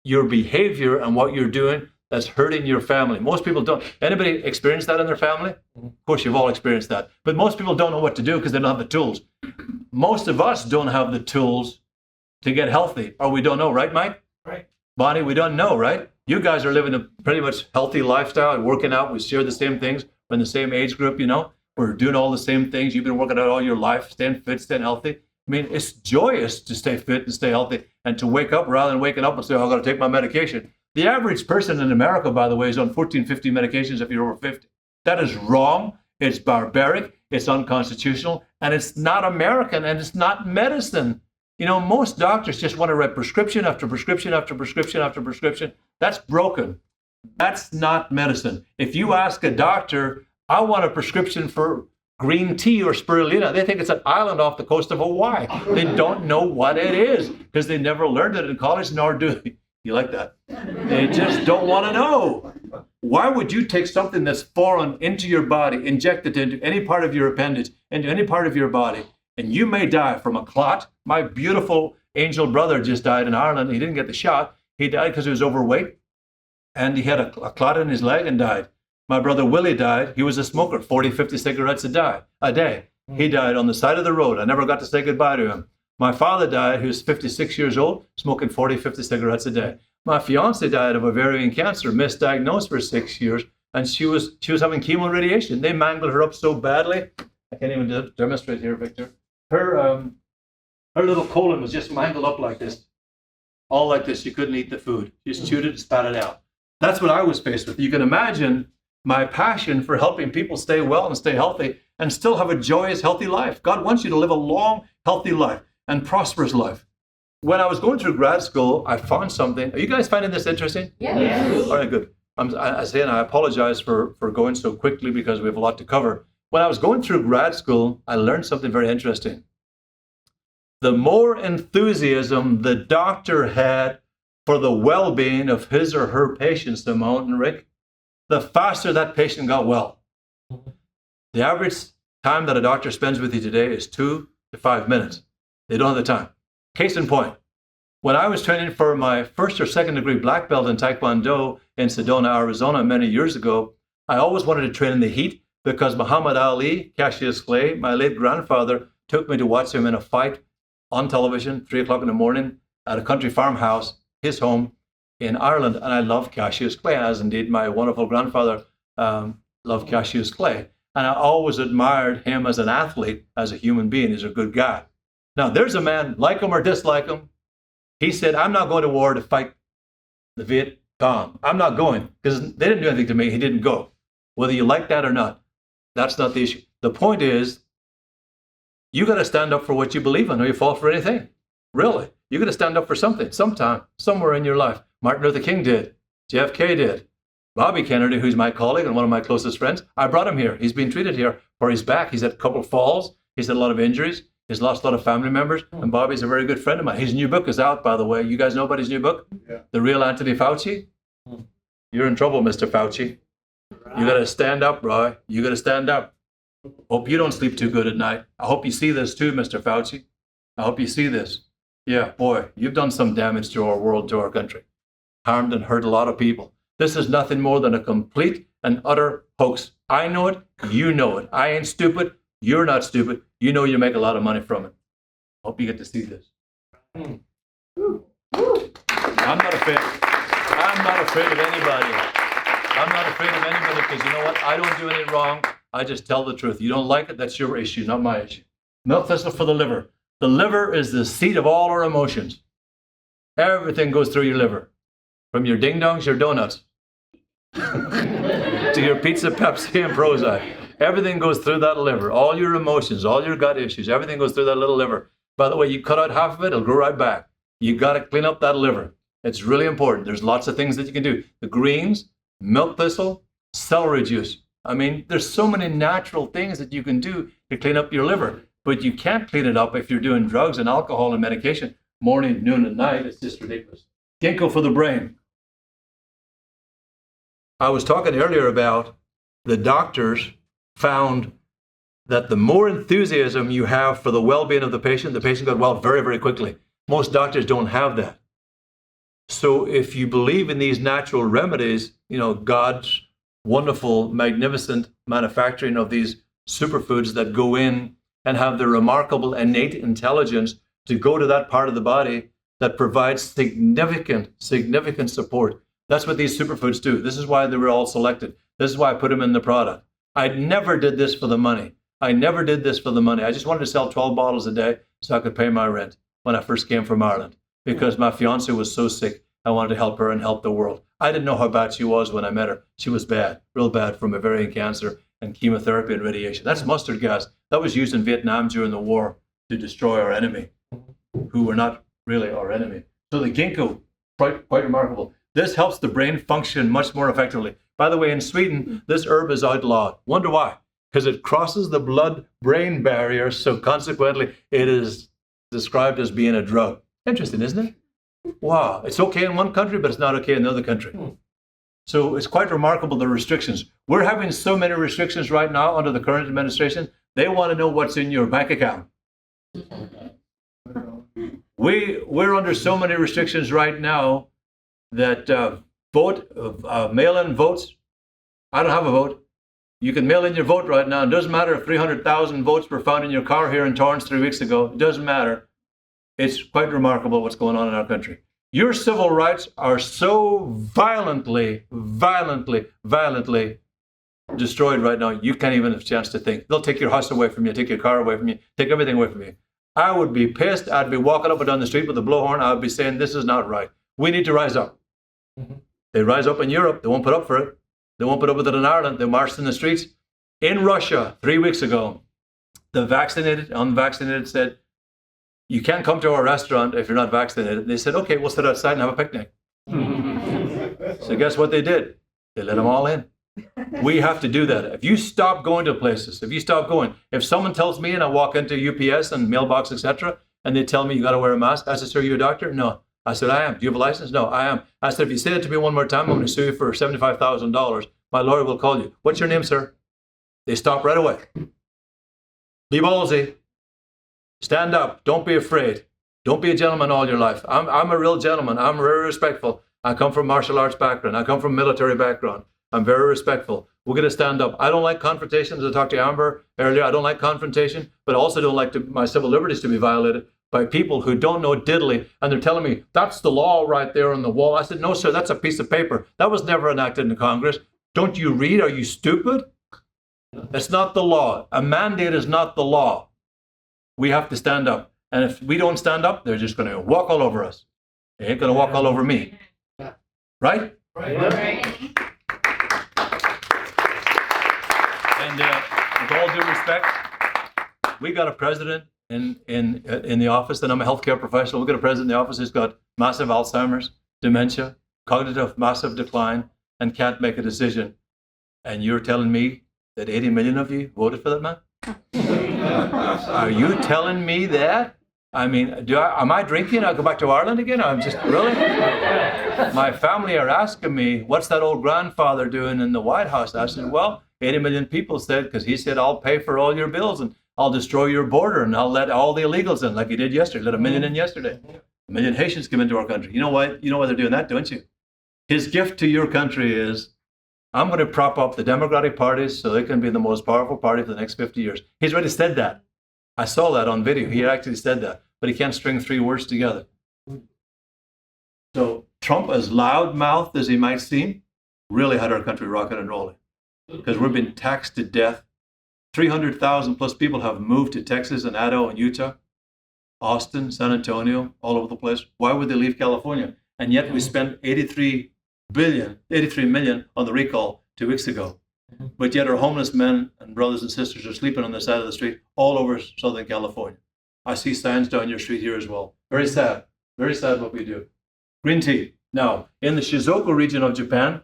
your behavior and what you're doing that's hurting your family. Most people don't. Anybody experience that in their family? Of course, you've all experienced that. But most people don't know what to do because they don't have the tools. Most of us don't have the tools to get healthy, or we don't know, right, Mike? Right. Bonnie, we don't know, right? You guys are living a pretty much healthy lifestyle and working out. We share the same things. We're in the same age group, you know. We're doing all the same things. You've been working out all your life, staying fit, staying healthy. I mean, it's joyous to stay fit and stay healthy and to wake up rather than waking up and say, oh, I've got to take my medication. The average person in America, by the way, is on 14, 15 medications if you're over 50. That is wrong. It's barbaric. It's unconstitutional. And it's not American. And it's not medicine. You know, most doctors just want to write prescription after prescription after prescription after prescription. That's broken. That's not medicine. If you ask a doctor, I want a prescription for green tea or spirulina, they think it's an island off the coast of Hawaii. They don't know what it is because they never learned it in college, nor do they. You like that? They just don't want to know. Why would you take something that's foreign into your body, inject it into any part of your appendage, into any part of your body, and you may die from a clot? My beautiful angel brother just died in Ireland. He didn't get the shot. He died because he was overweight, and he had a clot in his leg and died. My brother Willie died. He was a smoker, 40, 50 cigarettes a day. He died on the side of the road. I never got to say goodbye to him. My father died. He was 56 years old, smoking 40, 50 cigarettes a day. My fiance died of ovarian cancer, misdiagnosed for 6 years, and she was having chemo and radiation. They mangled her up so badly. I can't even demonstrate here, Victor. Her little colon was just mangled up like this, all like this. She couldn't eat the food. She just chewed it and spat it out. That's what I was faced with. You can imagine my passion for helping people stay well and stay healthy and still have a joyous, healthy life. God wants you to live a long, healthy life and prosperous life. When I was going through grad school, I found something. Are you guys finding this interesting? Yes. All right, good. I apologize for going so quickly because we have a lot to cover. When I was going through grad school, I learned something very interesting. The more enthusiasm the doctor had for the well-being of his or her patients, Simone and Rick, the faster that patient got well. The average time that a doctor spends with you today is 2 to 5 minutes. They don't have the time. Case in point, when I was training for my first or second degree black belt in Taekwondo in Sedona, Arizona many years ago, I always wanted to train in the heat because Muhammad Ali, Cassius Clay, my late grandfather, took me to watch him in a fight on television, 3 o'clock in the morning at a country farmhouse, his home in Ireland. And I love Cassius Clay, as indeed my wonderful grandfather loved Cassius Clay. And I always admired him as an athlete, as a human being. He's a good guy. Now, there's a man, like him or dislike him, he said, I'm not going to war to fight the Viet Cong. I'm not going because they didn't do anything to me. He didn't go. Whether you like that or not, that's not the issue. The point is, you got to stand up for what you believe in or you fall for anything. Really. You got to stand up for something, sometime, somewhere in your life. Martin Luther King did. JFK did. Bobby Kennedy, who's my colleague and one of my closest friends, I brought him here. He's been treated here for his back. He's had a couple of falls. He's had a lot of injuries. He's lost a lot of family members. And Bobby's a very good friend of mine. His new book is out, by the way. You guys know about his new book? Yeah. The Real Anthony Fauci? You're in trouble, Mr. Fauci. You got to stand up, Roy. You got to stand up. Hope you don't sleep too good at night. I hope you see this too, Mr. Fauci. I hope you see this. Yeah, boy, you've done some damage to our world, to our country. Harmed and hurt a lot of people. This is nothing more than a complete and utter hoax. I know it. You know it. I ain't stupid. You're not stupid. You know you make a lot of money from it. Hope you get to see this. I'm not afraid. I'm not afraid of anybody. I'm not afraid of anybody because you know what? I don't do any wrong. I just tell the truth. You don't like it, that's your issue, not my issue. Milk thistle for the liver. The liver is the seat of all our emotions. Everything goes through your liver. From your ding-dongs, your donuts, to your pizza, Pepsi, and Prozac. Everything goes through that liver. All your emotions, all your gut issues, everything goes through that little liver. By the way, you cut out half of it, it'll grow right back. You got to clean up that liver. It's really important. There's lots of things that you can do. The greens, milk thistle, celery juice. I mean, there's so many natural things that you can do to clean up your liver. But you can't clean it up if you're doing drugs and alcohol and medication morning, noon, and night. It's just ridiculous. Ginkgo for the brain. I was talking earlier about the doctors found that the more enthusiasm you have for the well-being of the patient got well very, very quickly. Most doctors don't have that. So if you believe in these natural remedies, you know, God's wonderful, magnificent manufacturing of these superfoods that go in and have the remarkable innate intelligence to go to that part of the body that provides significant support. That's what these superfoods do. This is why they were all selected. This is why I put them in the product. I never did this for the money. I never did this for the money. I just wanted to sell 12 bottles a day so I could pay my rent when I first came from Ireland because my fiance was so sick. I wanted to help her and help the world. I didn't know how bad she was when I met her. She was bad, real bad, from ovarian cancer and chemotherapy and radiation. That's mustard gas. That was used in Vietnam during the war to destroy our enemy, who were not really our enemy. So the ginkgo, quite remarkable. This helps the brain function much more effectively. By the way, in Sweden, this herb is outlawed. Wonder why? Because it crosses the blood-brain barrier, so consequently, it is described as being a drug. Interesting, isn't it? Wow, it's okay in one country, but it's not okay in the other country. So it's quite remarkable, the restrictions. We're having so many restrictions right now under the current administration. They want to know what's in your bank account. We're under so many restrictions right now that mail-in votes, I don't have a vote. You can mail in your vote right now. It doesn't matter if 300,000 votes were found in your car here in Torrance 3 weeks ago. It doesn't matter. It's quite remarkable what's going on in our country. Your civil rights are so violently destroyed right now, you can't even have a chance to think. They'll take your house away from you, take your car away from you, take everything away from you. I would be pissed. I'd be walking up and down the street with a blowhorn. I would be saying, this is not right. We need to rise up. They rise up in Europe. They won't put up for it. They won't put up with it in Ireland. They marched in the streets. In Russia, 3 weeks ago, the vaccinated, unvaccinated said, you can't come to our restaurant if you're not vaccinated. They said, okay, we'll sit outside and have a picnic. So guess what they did? They let them all in. We have to do that. If you stop going to places, if someone tells me and I walk into UPS and mailbox, etc., and they tell me you got to wear a mask, I said, sir, are you a doctor? No. I said, I am. Do you have a license? No, I am. I said, if you say it to me one more time, I'm going to sue you for $75,000. My lawyer will call you. What's your name, sir? They stop right away. Be ballsy. Stand up. Don't be afraid. Don't be a gentleman all your life. I'm a real gentleman. I'm very respectful. I come from martial arts background. I come from military background. I'm very respectful. We're going to stand up. I don't like confrontation. As I talked to Amber earlier, I don't like confrontation, but I also don't like my civil liberties to be violated by people who don't know diddly, and they're telling me, that's the law right there on the wall. I said, no, sir, that's a piece of paper. That was never enacted in Congress. Don't you read? Are you stupid? That's not the law. A mandate is not the law. We have to stand up. And if we don't stand up, they're just going to walk all over us. They ain't going to walk all over me. Right? Right. And with all due respect, we got a president in the office, and I'm a healthcare professional. We've got a president in the office who's got massive Alzheimer's, dementia, cognitive massive decline, and can't make a decision. And you're telling me that 80 million of you voted for that man? Are you telling me that? I mean, am I drinking? I'll go back to Ireland again? I'm just, really? My family are asking me, what's that old grandfather doing in the White House? I said, well, 80 million people said, because he said, I'll pay for all your bills and I'll destroy your border and I'll let all the illegals in, like he did yesterday. Let 1 million in yesterday. 1 million Haitians come into our country. You know why? You know why they're doing that, don't you? His gift to your country is, I'm going to prop up the Democratic parties so they can be the most powerful party for the next 50 years. He's already said that. I saw that on video. He actually said that, but he can't string 3 words together. So Trump, as loud-mouthed as he might seem, really had our country rocking and rolling because we're being taxed to death. 300,000 plus people have moved to Texas and Idaho and Utah, Austin, San Antonio, all over the place. Why would they leave California? And yet we spent 83 million on the recall 2 weeks ago. But yet our homeless men and brothers and sisters are sleeping on the side of the street all over Southern California. I see signs down your street here as well. Very sad what we do. Green tea. Now, in the Shizuoka region of Japan,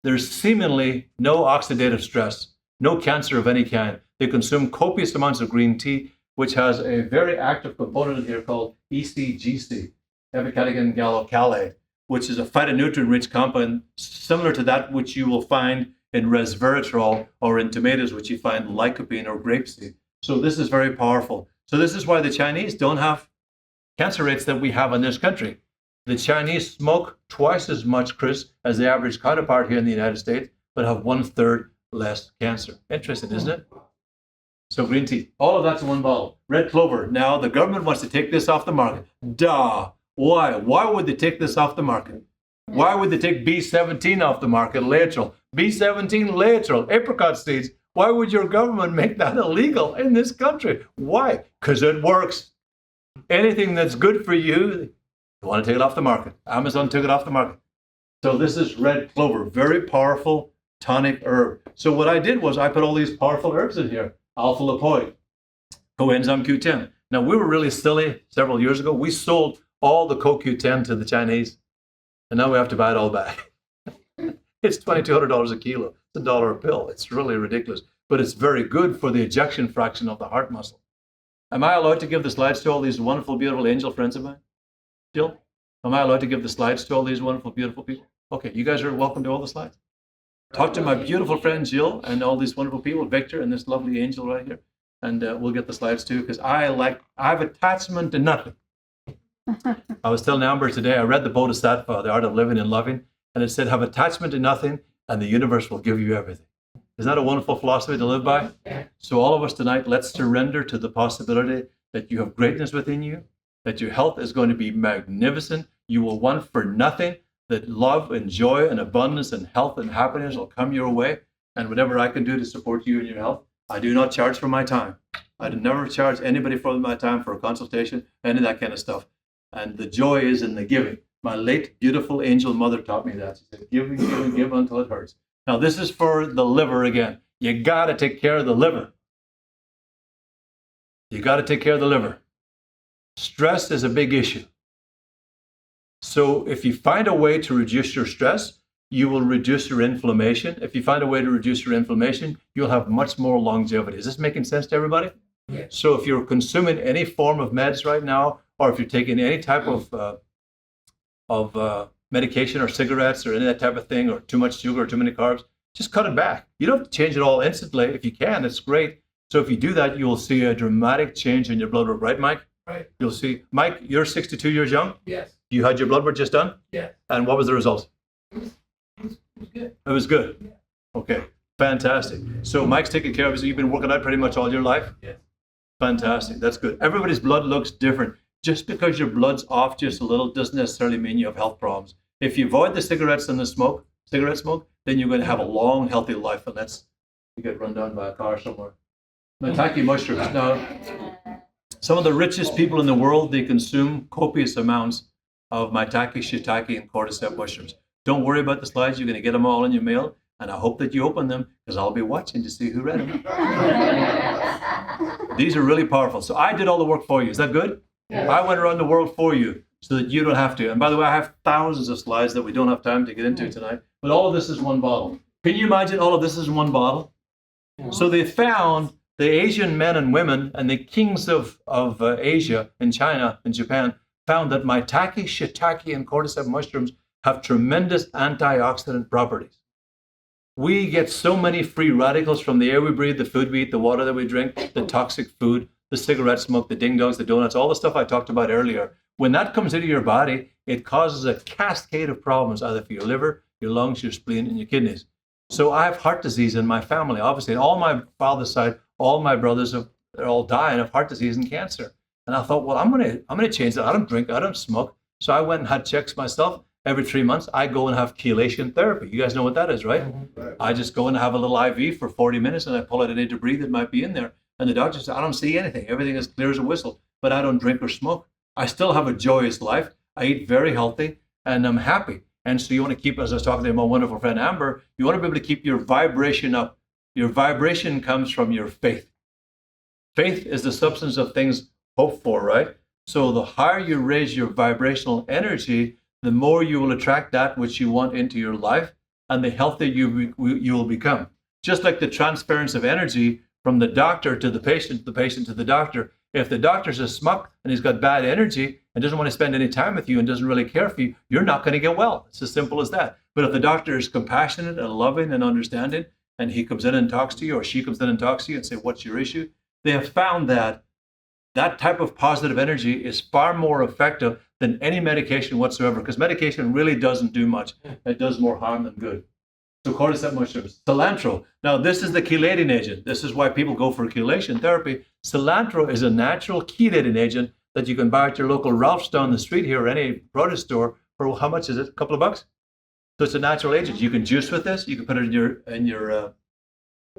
there's seemingly no oxidative stress, no cancer of any kind. They consume copious amounts of green tea, which has a very active component in here called ECGC, epicatechin gallocalate, which is a phytonutrient-rich compound similar to that which you will find in resveratrol or in tomatoes, which you find lycopene or grapeseed. So this is very powerful. So this is why the Chinese don't have cancer rates that we have in this country. The Chinese smoke twice as much, Chris, as the average counterpart here in the United States, but have 1/3 less cancer. Interesting, isn't it? So green tea, all of that's in one bottle. Red clover. Now the government wants to take this off the market. Duh. Why? Why would they take this off the market? Why would they take B17 off the market, Laetrile? B17 Laetrile, apricot seeds. Why would your government make that illegal in this country? Why? Because it works. Anything that's good for you, you want to take it off the market. Amazon took it off the market. So this is red clover, very powerful tonic herb. So what I did was I put all these powerful herbs in here. Alpha lipoic, coenzyme Q10. Now we were really silly several years ago. We sold all the CoQ10 to the Chinese, and now we have to buy it all back. It's $2,200 a kilo. It's $1 a pill. It's really ridiculous, but it's very good for the ejection fraction of the heart muscle. Am I allowed to give the slides to all these wonderful, beautiful angel friends of mine? Jill, am I allowed to give the slides to all these wonderful, beautiful people? Okay, you guys are welcome to all the slides. Talk to my beautiful friend Jill and all these wonderful people, Victor and this lovely angel right here, and we'll get the slides too, because I have attachment to nothing. I was telling Amber today, I read the Bodhisattva, The Art of Living and Loving, and it said, have attachment to nothing, and the universe will give you everything. Isn't that a wonderful philosophy to live by? So all of us tonight, let's surrender to the possibility that you have greatness within you, that your health is going to be magnificent, you will want for nothing, that love and joy and abundance and health and happiness will come your way, and whatever I can do to support you in your health. I do not charge for my time. I never charge anybody for my time for a consultation, any of that kind of stuff. And the joy is in the giving. My late, beautiful angel mother taught me that. She said, give, give, give until it hurts. Now, this is for the liver again. You got to take care of the liver. You got to take care of the liver. Stress is a big issue. So if you find a way to reduce your stress, you will reduce your inflammation. If you find a way to reduce your inflammation, you'll have much more longevity. Is this making sense to everybody? Yes. So if you're consuming any form of meds right now, or if you're taking any type of medication or cigarettes or any of that type of thing, or too much sugar or too many carbs, just cut it back. You don't have to change it all instantly. If you can, it's great. So if you do that, you will see a dramatic change in your blood work, right, Mike? Right. You'll see. Mike, you're 62 years young? Yes. You had your blood work just done? Yes. And what was the result? It was good. It was good? Yeah. Okay, fantastic. So Mike's taking care of you. You've been working out pretty much all your life? Yes. Fantastic, that's good. Everybody's blood looks different. Just because your blood's off just a little doesn't necessarily mean you have health problems. If you avoid the cigarettes and the cigarette smoke, then you're going to have a long, healthy life, unless you get run down by a car somewhere. Maitake mushrooms. Now, some of the richest people in the world, they consume copious amounts of maitake, shiitake, and cordyceps mushrooms. Don't worry about the slides. You're going to get them all in your mail, and I hope that you open them, because I'll be watching to see who read them. These are really powerful. So I did all the work for you. Is that good? Yeah. I went around the world for you so that you don't have to. And by the way, I have thousands of slides that we don't have time to get into tonight, but all of this is one bottle. Can you imagine all of this is one bottle? Yeah. So they found the Asian men and women and the kings of Asia and China and Japan found that maitake, shiitake, and cordyceps mushrooms have tremendous antioxidant properties. We get so many free radicals from the air we breathe, the food we eat, the water that we drink, the toxic food, the cigarette smoke, the ding-dongs, the donuts, all the stuff I talked about earlier. When that comes into your body, it causes a cascade of problems, either for your liver, your lungs, your spleen, and your kidneys. So I have heart disease in my family, obviously. And all my father's side, all my brothers, they're all dying of heart disease and cancer. And I thought, well, I'm gonna change that. I don't drink, I don't smoke. So I went and had checks myself. Every 3 months, I go and have chelation therapy. You guys know what that is, right? Mm-hmm. I just go and have a little IV for 40 minutes, and I pull out any debris that might be in there. And the doctor said, I don't see anything. Everything is clear as a whistle. But I don't drink or smoke. I still have a joyous life. I eat very healthy, and I'm happy. And so you want to keep, as I was talking to my wonderful friend Amber, you want to be able to keep your vibration up. Your vibration comes from your faith. Faith is the substance of things hoped for, right? So the higher you raise your vibrational energy, the more you will attract that which you want into your life, and the healthier you will become. Just like the transference of energy from the doctor to the patient to the doctor. If the doctor's a smuck and he's got bad energy and doesn't want to spend any time with you and doesn't really care for you, you're not going to get well. It's as simple as that. But if the doctor is compassionate and loving and understanding, and he comes in and talks to you, or she comes in and talks to you and say, what's your issue? They have found that that type of positive energy is far more effective than any medication whatsoever, because medication really doesn't do much. It does more harm than good. So cordyceps mushrooms, cilantro. Now this is the chelating agent. This is why people go for chelation therapy. Cilantro is a natural chelating agent that you can buy at your local Ralph's down the street here, or any produce store, for how much is it? A couple of bucks? So it's a natural agent. You can juice with this. You can put it in your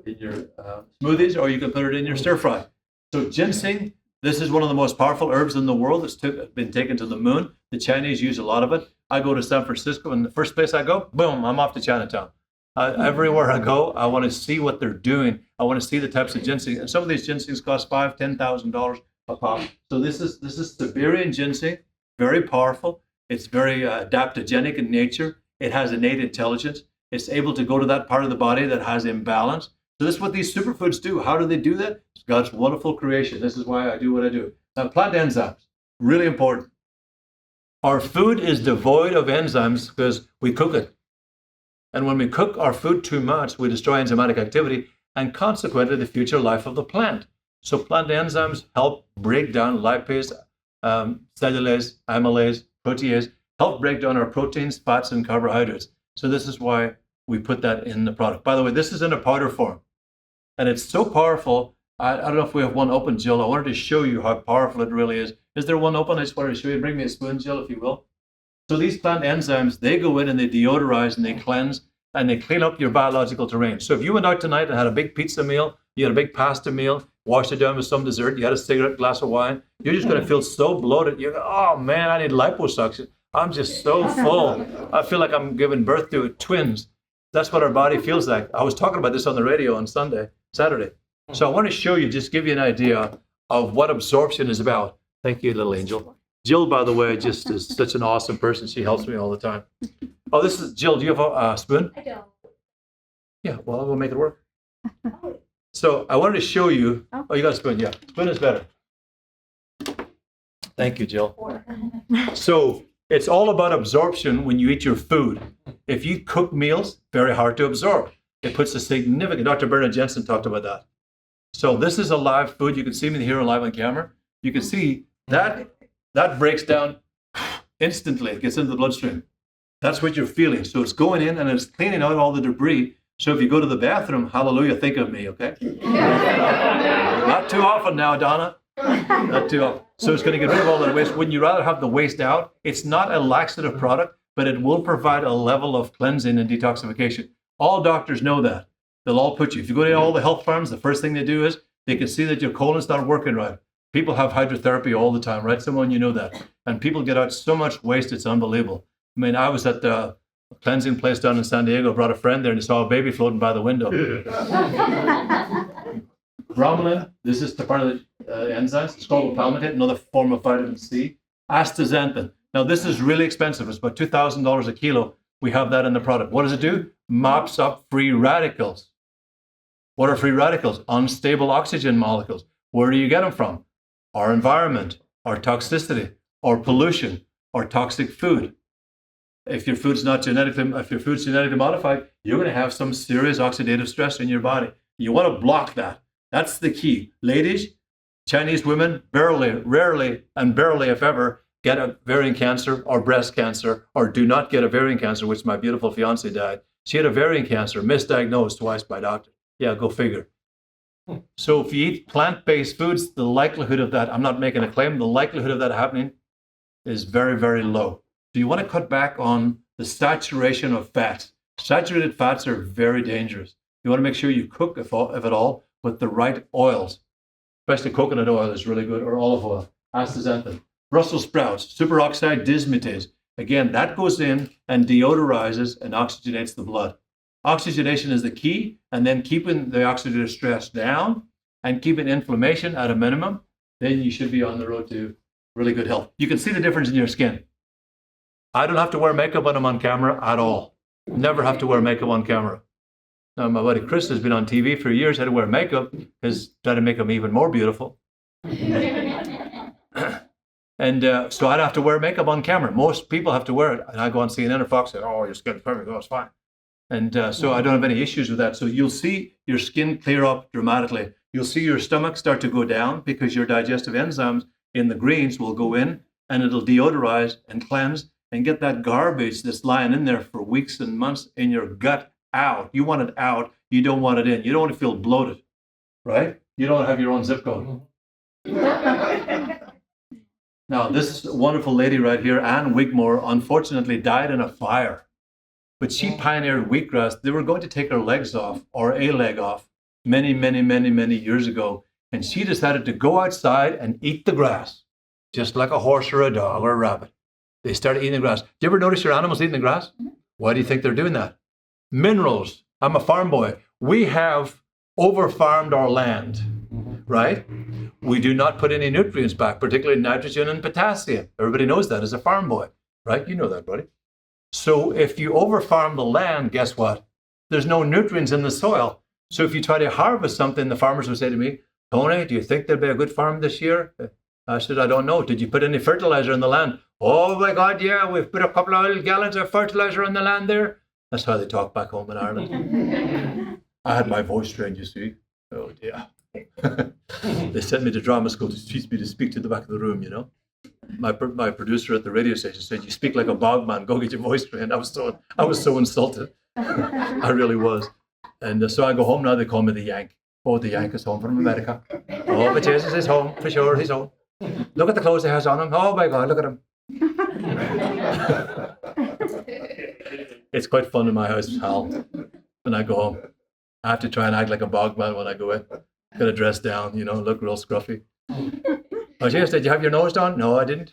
smoothies, or you can put it in your stir fry. So ginseng, this is one of the most powerful herbs in the world. It's been taken to the moon. The Chinese use a lot of it. I go to San Francisco, and the first place I go, boom, I'm off to Chinatown. Everywhere I go, I want to see what they're doing. I want to see the types of ginseng. And some of these ginsengs cost $5,000, $10,000 a pop. So this is Siberian ginseng, very powerful. It's very adaptogenic in nature. It has innate intelligence. It's able to go to that part of the body that has imbalance. So this is what these superfoods do. How do they do that? It's God's wonderful creation. This is why I do what I do. Now, plant enzymes, really important. Our food is devoid of enzymes because we cook it. And when we cook our food too much, we destroy enzymatic activity and consequently the future life of the plant. So plant enzymes help break down lipase, cellulase, amylase, protease, help break down our proteins, fats, and carbohydrates. So this is why we put that in the product. By the way, this is in a powder form. And it's so powerful. I don't know if we have one open, Jill. I wanted to show you how powerful it really is. Is there one open? I just wanted to show you. Bring me a spoon, Jill, if you will. So these plant enzymes, they go in and they deodorize and they cleanse and they clean up your biological terrain. So if you went out tonight and had a big pizza meal, you had a big pasta meal, washed it down with some dessert, you had a cigarette, glass of wine, you're just going to feel so bloated. You go, oh man, I need liposuction. I'm just so full. I feel like I'm giving birth to twins. That's what our body feels like. I was talking about this on the radio on Saturday. So I want to show you, just give you an idea of what absorption is about. Thank you, little angel. Jill, by the way, just is such an awesome person. She helps me all the time. Oh, this is Jill. Do you have a spoon? I don't. Yeah, well, we'll make it work. So I wanted to show you. Oh, you got a spoon? Yeah, spoon is better. Thank you, Jill. So it's all about absorption when you eat your food. If you cook meals, very hard to absorb. It puts a significant, Dr. Bernard Jensen talked about that. So this is a live food. You can see me here live on camera. You can see that breaks down instantly. It gets into the bloodstream. That's what you're feeling. So it's going in and it's cleaning out all the debris. So if you go to the bathroom, hallelujah, think of me, okay? Not too often now, Donna. Not too often. So it's going to get rid of all that waste. Wouldn't you rather have the waste out? It's not a laxative product, but it will provide a level of cleansing and detoxification. All doctors know that. They'll all put you. If you go to all the health farms, the first thing they do is they can see that your colon's not working right. People have hydrotherapy all the time, right? Someone, you know that. And people get out so much waste, it's unbelievable. I mean, I was at the cleansing place down in San Diego, brought a friend there and saw a baby floating by the window. Bromelain, this is the part of the enzymes. It's called palmitate, another form of vitamin C. Astaxanthin. Now, this is really expensive. It's about $2,000 a kilo. We have that in the product. What does it do? Mops up free radicals. What are free radicals? Unstable oxygen molecules. Where do you get them from? Our environment, our toxicity, or pollution, or toxic food. If your food's genetically modified, you're going to have some serious oxidative stress in your body. You want to block that. That's the key. Ladies, Chinese women rarely, if ever, get ovarian cancer or breast cancer, or do not get ovarian cancer, which my beautiful fiance died. She had ovarian cancer, misdiagnosed twice by doctor. Yeah, go figure. So if you eat plant-based foods, the likelihood of that, I'm not making a claim, the likelihood of that happening is very, very low. So you want to cut back on the saturation of fats. Saturated fats are very dangerous. You want to make sure you cook, if at all, with the right oils. Especially coconut oil is really good, or olive oil, astaxanthin. Brussels sprouts, superoxide dismutase. Again, that goes in and deodorizes and oxygenates the blood. Oxygenation is the key, and then keeping the oxidative stress down and keeping inflammation at a minimum, then you should be on the road to really good health. You can see the difference in your skin. I don't have to wear makeup when I'm on camera at all. Never have to wear makeup on camera. Now, my buddy Kristen has been on TV for years, had to wear makeup because trying to make him even more beautiful. And so I don't have to wear makeup on camera. Most people have to wear it. And I go on CNN or Fox and say, oh, your skin's perfect. Oh, it's fine. And so I don't have any issues with that. So you'll see your skin clear up dramatically. You'll see your stomach start to go down because your digestive enzymes in the greens will go in and it'll deodorize and cleanse and get that garbage that's lying in there for weeks and months in your gut out. You want it out. You don't want it in. You don't want to feel bloated, right? You don't want to have your own zip code. Now, this wonderful lady right here, Anne Wigmore, unfortunately died in a fire. But she pioneered wheatgrass. They were going to take her legs off, or a leg off, many, many, many, many years ago. And she decided to go outside and eat the grass, just like a horse or a dog or a rabbit. They started eating the grass. Do you ever notice your animals eating the grass? Why do you think they're doing that? Minerals. I'm a farm boy. We have over-farmed our land, right? We do not put any nutrients back, particularly nitrogen and potassium. Everybody knows that as a farm boy, right? You know that, buddy. So if you over-farm the land, guess what? There's no nutrients in the soil. So if you try to harvest something, the farmers will say to me, Tony, do you think there'll be a good farm this year? I said, I don't know. Did you put any fertilizer in the land? Oh my God, yeah, we've put a couple of little gallons of fertilizer in the land there. That's how they talk back home in Ireland. I had my voice trained, you see. Oh dear. They sent me to drama school to teach me to speak to the back of the room, you know. My producer at the radio station said, you speak like a bogman, go get your voice trained. I was so insulted. I really was. And so I go home now, they call me the Yank. Oh, the Yank is home from America. Oh, but Jesus is home, for sure, he's home. Look at the clothes he has on him. Oh my God, look at him. It's quite fun in my house, Hal, when I go home. I have to try and act like a bogman when I go in. Got to dress down, you know, look real scruffy. Oh, yes, did you have your nose done? No, I didn't.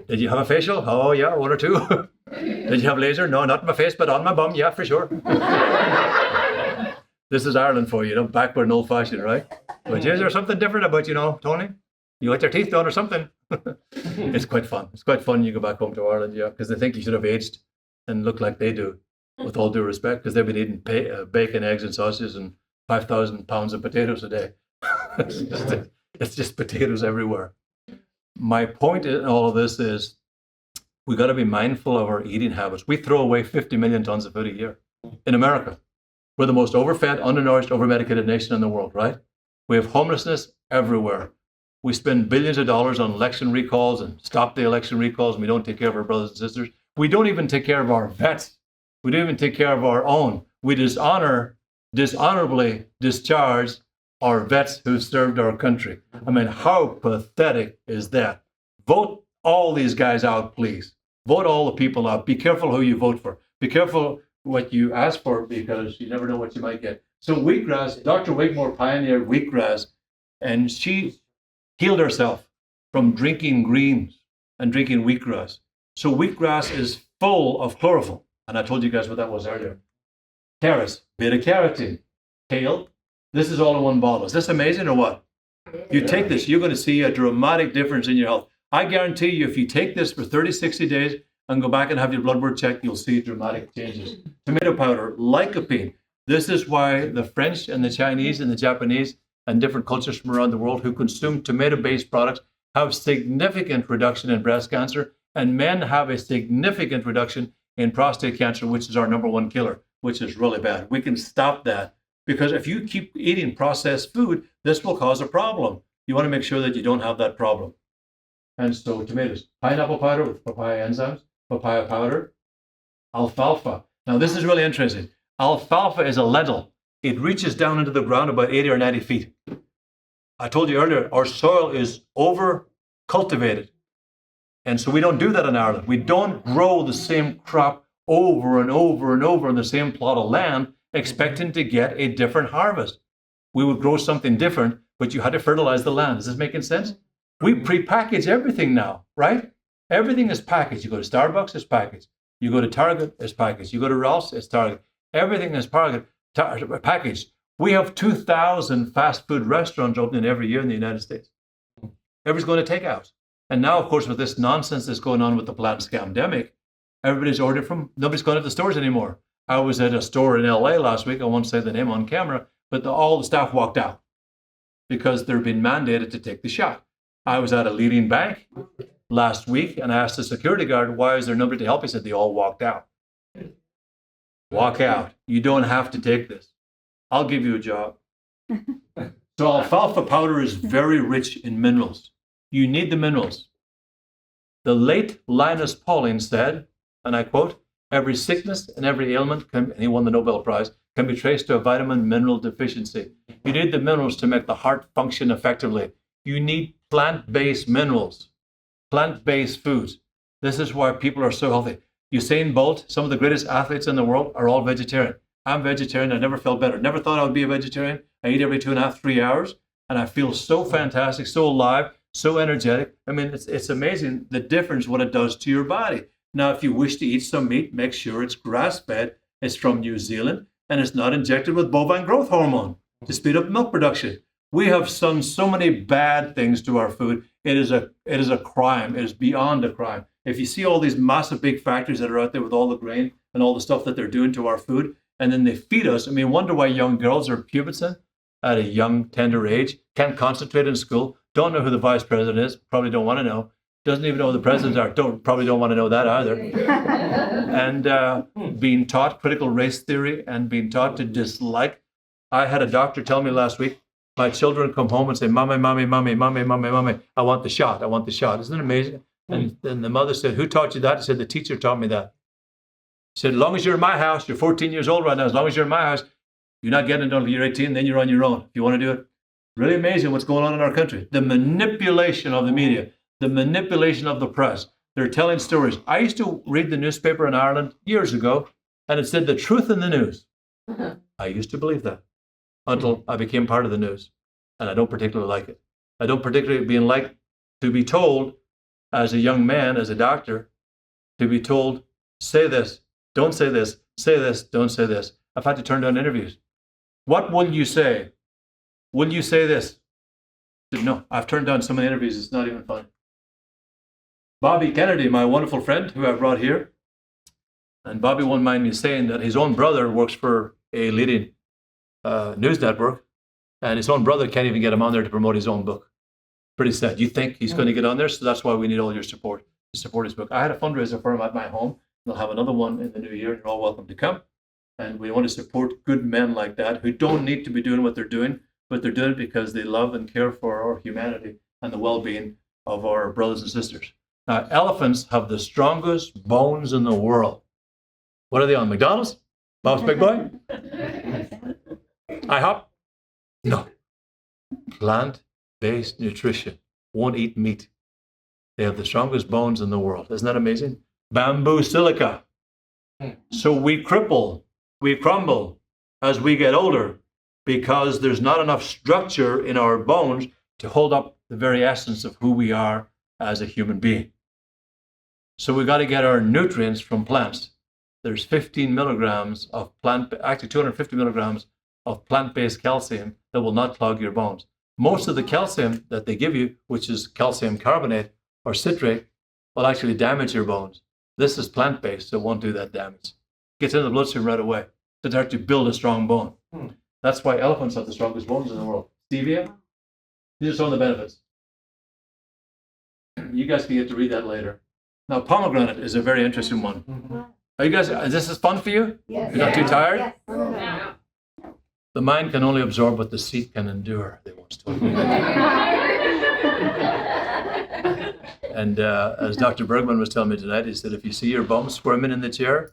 Did you have a facial? Oh, yeah, one or two. Did you have laser? No, not in my face, but on my bum. Yeah, for sure. This is Ireland for you, you know, backward and old-fashioned, right? But is there something different about, you know, Tony? You got your teeth done or something? It's quite fun. It's quite fun. You go back home to Ireland, yeah, because they think you should have aged and look like they do, with all due respect, because they've been eating bacon, eggs, and sausages and 5,000 pounds of potatoes a day. It's just potatoes everywhere. My point in all of this is we got to be mindful of our eating habits. We throw away 50 million tons of food a year in America. We're the most overfed, undernourished, overmedicated nation in the world, right? We have homelessness everywhere. We spend billions of dollars on election recalls and stop the election recalls, and we don't take care of our brothers and sisters. We don't even take care of our vets. We don't even take care of our own. We dishonorably discharge our vets who served our country. I mean, how pathetic is that? Vote all these guys out, please. Vote all the people out. Be careful who you vote for. Be careful what you ask for, because you never know what you might get. So wheatgrass, Dr. Wigmore pioneered wheatgrass, and she healed herself from drinking greens and drinking wheatgrass. So wheatgrass is full of chlorophyll, and I told you guys what that was earlier. Carrots, beta-carotene, kale. This is all in one bottle. Is this amazing or what? You take this, you're going to see a dramatic difference in your health. I guarantee you, if you take this for 30, 60 days and go back and have your blood work checked, you'll see dramatic changes. Tomato powder, lycopene. This is why the French and the Chinese and the Japanese and different cultures from around the world who consume tomato-based products have significant reduction in breast cancer, and men have a significant reduction in prostate cancer, which is our number one killer, which is really bad. We can stop that, because if you keep eating processed food, this will cause a problem. You want to make sure that you don't have that problem. And so tomatoes, pineapple powder with papaya enzymes, papaya powder, alfalfa. Now this is really interesting. Alfalfa is a lentil. It reaches down into the ground about 80 or 90 feet. I told you earlier, our soil is over cultivated. And so we don't do that in Ireland. We don't grow the same crop over and over and over on the same plot of land, expecting to get a different harvest. We would grow something different, but you had to fertilize the land. Is this making sense? We pre-package everything now, right? Everything is packaged. You go to Starbucks, it's packaged. You go to Target, it's packaged. You go to Ralph's, it's Target. Everything is packaged. We have 2,000 fast food restaurants opening every year in the United States. Everybody's going to takeout. And now, of course, with this nonsense that's going on with the plant scamdemic, everybody's ordering from, nobody's going to the stores anymore. I was at a store in LA last week. I won't say the name on camera, but all the staff walked out because they're being mandated to take the shot. I was at a leading bank last week, and I asked the security guard, why is there nobody to help? He said, they all walked out. Walk out. You don't have to take this. I'll give you a job. So alfalfa powder is very rich in minerals. You need the minerals. The late Linus Pauling said, and I quote, every sickness and every ailment, and he won the Nobel Prize, can be traced to a vitamin mineral deficiency. You need the minerals to make the heart function effectively. You need plant-based minerals, plant-based foods. This is why people are so healthy. Usain Bolt, some of the greatest athletes in the world, are all vegetarian. I'm vegetarian. I never felt better. Never thought I would be a vegetarian. I eat every 2.5, 3 hours, and I feel so fantastic, so alive, so energetic. I mean, it's amazing the difference what it does to your body. Now, if you wish to eat some meat, make sure it's grass-fed, it's from New Zealand, and it's not injected with bovine growth hormone to speed up milk production. We have done so many bad things to our food. It is a crime. It is beyond a crime. If you see all these massive big factories that are out there with all the grain and all the stuff that they're doing to our food, and then they feed us, I mean, wonder why young girls are pubescent at a young, tender age, can't concentrate in school, don't know who the vice president is, probably don't want to know, doesn't even know who the presidents are, probably don't want to know that either. And being taught critical race theory and being taught to dislike. I had a doctor tell me last week, my children come home and say, Mommy, Mommy, Mommy, Mommy, Mommy, Mommy, I want the shot, I want the shot. Isn't it amazing? And then the mother said, who taught you that? He said, the teacher taught me that. He said, as long as you're in my house, you're 14 years old right now, as long as you're in my house, you're not getting it until you're 18, then you're on your own if you want to do it. Really amazing what's going on in our country. The manipulation of the media, the manipulation of the press. They're telling stories. I used to read the newspaper in Ireland years ago, and it said the truth in the news. I used to believe that until I became part of the news, and I don't particularly like it. I don't particularly like to be told as a young man, as a doctor, to be told, say this, don't say this, say this, don't say this. I've had to turn down interviews. What will you say? Will you say this? I said, no, I've turned down so many interviews, it's not even funny. Bobby Kennedy, my wonderful friend who I brought here, and Bobby won't mind me saying that his own brother works for a leading news network, and his own brother can't even get him on there to promote his own book. Pretty sad. You think he's going to get on there? So that's why we need all your support to support his book. I had a fundraiser for him at my home. They'll have another one in the new year. You're all welcome to come. And we want to support good men like that who don't need to be doing what they're doing, but they're doing it because they love and care for our humanity and the well-being of our brothers and sisters. Now, elephants have the strongest bones in the world. What are they on, McDonald's? Bob's Big Boy? IHOP? No. Plant-based nutrition. Won't eat meat. They have the strongest bones in the world. Isn't that amazing? Bamboo silica. So we crumble as we get older because there's not enough structure in our bones to hold up the very essence of who we are as a human being. So we got to get our nutrients from plants. There's 15 milligrams of actually 250 milligrams of plant-based calcium that will not clog your bones. Most of the calcium that they give you, which is calcium carbonate or citrate, will actually damage your bones. This is plant-based, so it won't do that damage. Gets into the bloodstream right away to start to build a strong bone. That's why elephants have the strongest bones in the world. Stevia, these are some of the benefits. You guys can get to read that later. Now, pomegranate is a very interesting one. Are you guys, this is fun for you? Yes. You're not too tired? Yes. The mind can only absorb what the seat can endure, they once told me. And as Dr. Bergman was telling me tonight, he said, if you see your bum squirming in the chair,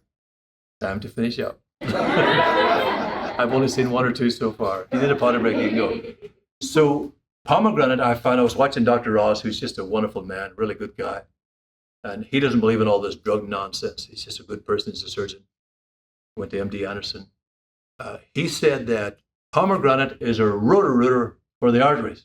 time to finish up. I've only seen one or two so far. If you need a potty break, you can go. So pomegranate, I was watching Dr. Ross, who's just a wonderful man, really good guy. And he doesn't believe in all this drug nonsense. He's just a good person. He's a surgeon. Went to MD Anderson. He said that pomegranate is a rotor-rooter for the arteries.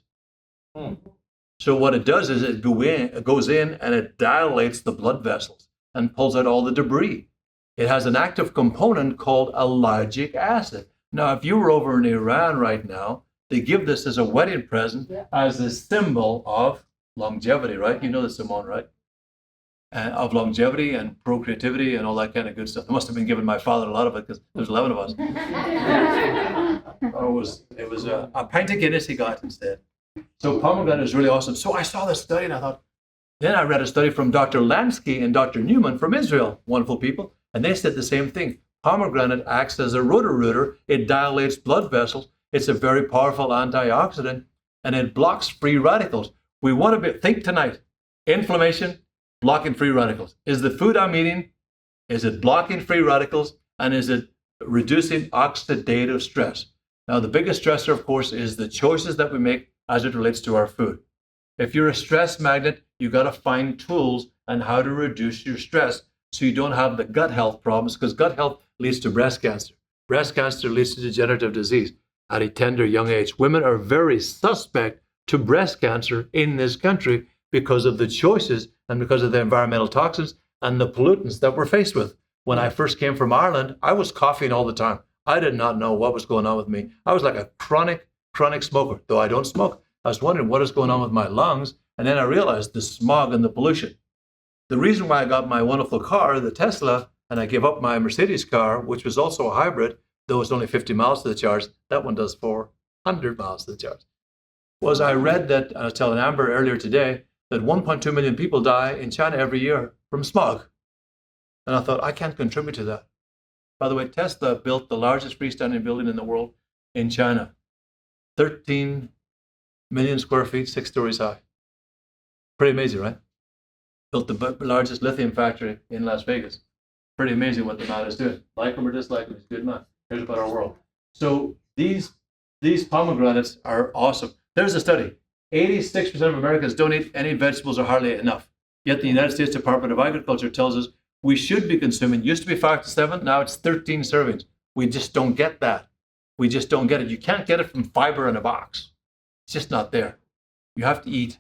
So what it does is it goes in and it dilates the blood vessels and pulls out all the debris. It has an active component called ellagic acid. Now, if you were over in Iran right now, they give this as a wedding present as a symbol of longevity, right? You know this, Simone, right? Of longevity and procreativity and all that kind of good stuff. I must have been giving my father a lot of it because there's 11 of us. It was a pint of Guinness he got instead. So pomegranate is really awesome. So I saw this study and I thought, then I read a study from Dr. Lansky and Dr. Newman from Israel, wonderful people, and they said the same thing. Pomegranate acts as a rotor-rooter. It dilates blood vessels. It's a very powerful antioxidant, and it blocks free radicals. We want to think tonight, inflammation, blocking free radicals. Is the food I'm eating, is it blocking free radicals, and is it reducing oxidative stress? Now, the biggest stressor, of course, is the choices that we make as it relates to our food. If you're a stress magnet, you got to find tools on how to reduce your stress so you don't have the gut health problems, because gut health leads to breast cancer. breast cancer leads to degenerative disease at a tender young age. Women are very suspect to breast cancer in this country because of the choices and because of the environmental toxins and the pollutants that we're faced with. When I first came from Ireland, I was coughing all the time. I did not know what was going on with me. I was like a chronic smoker, though I don't smoke. I was wondering what is going on with my lungs, and then I realized the smog and the pollution. The reason why I got my wonderful car, the Tesla, and I gave up my Mercedes car, which was also a hybrid, though it's only 50 miles to the charge, that one does 400 miles to the charge, was I read that, I was telling Amber earlier today, that 1.2 million people die in China every year from smog. And I thought, I can't contribute to that. By the way, Tesla built the largest freestanding building in the world in China. 13 million square feet, 6 stories high. Pretty amazing, right? Built the largest lithium factory in Las Vegas. Pretty amazing what the man is doing. Like him or dislike him, he's a good man. Here's about our world. So these pomegranates are awesome. There's a study. 86% of Americans don't eat any vegetables or hardly enough. Yet the United States Department of Agriculture tells us we should be consuming, used to be 5 to 7, now it's 13 servings. We just don't get that. We just don't get it. You can't get it from fiber in a box. It's just not there. You have to eat.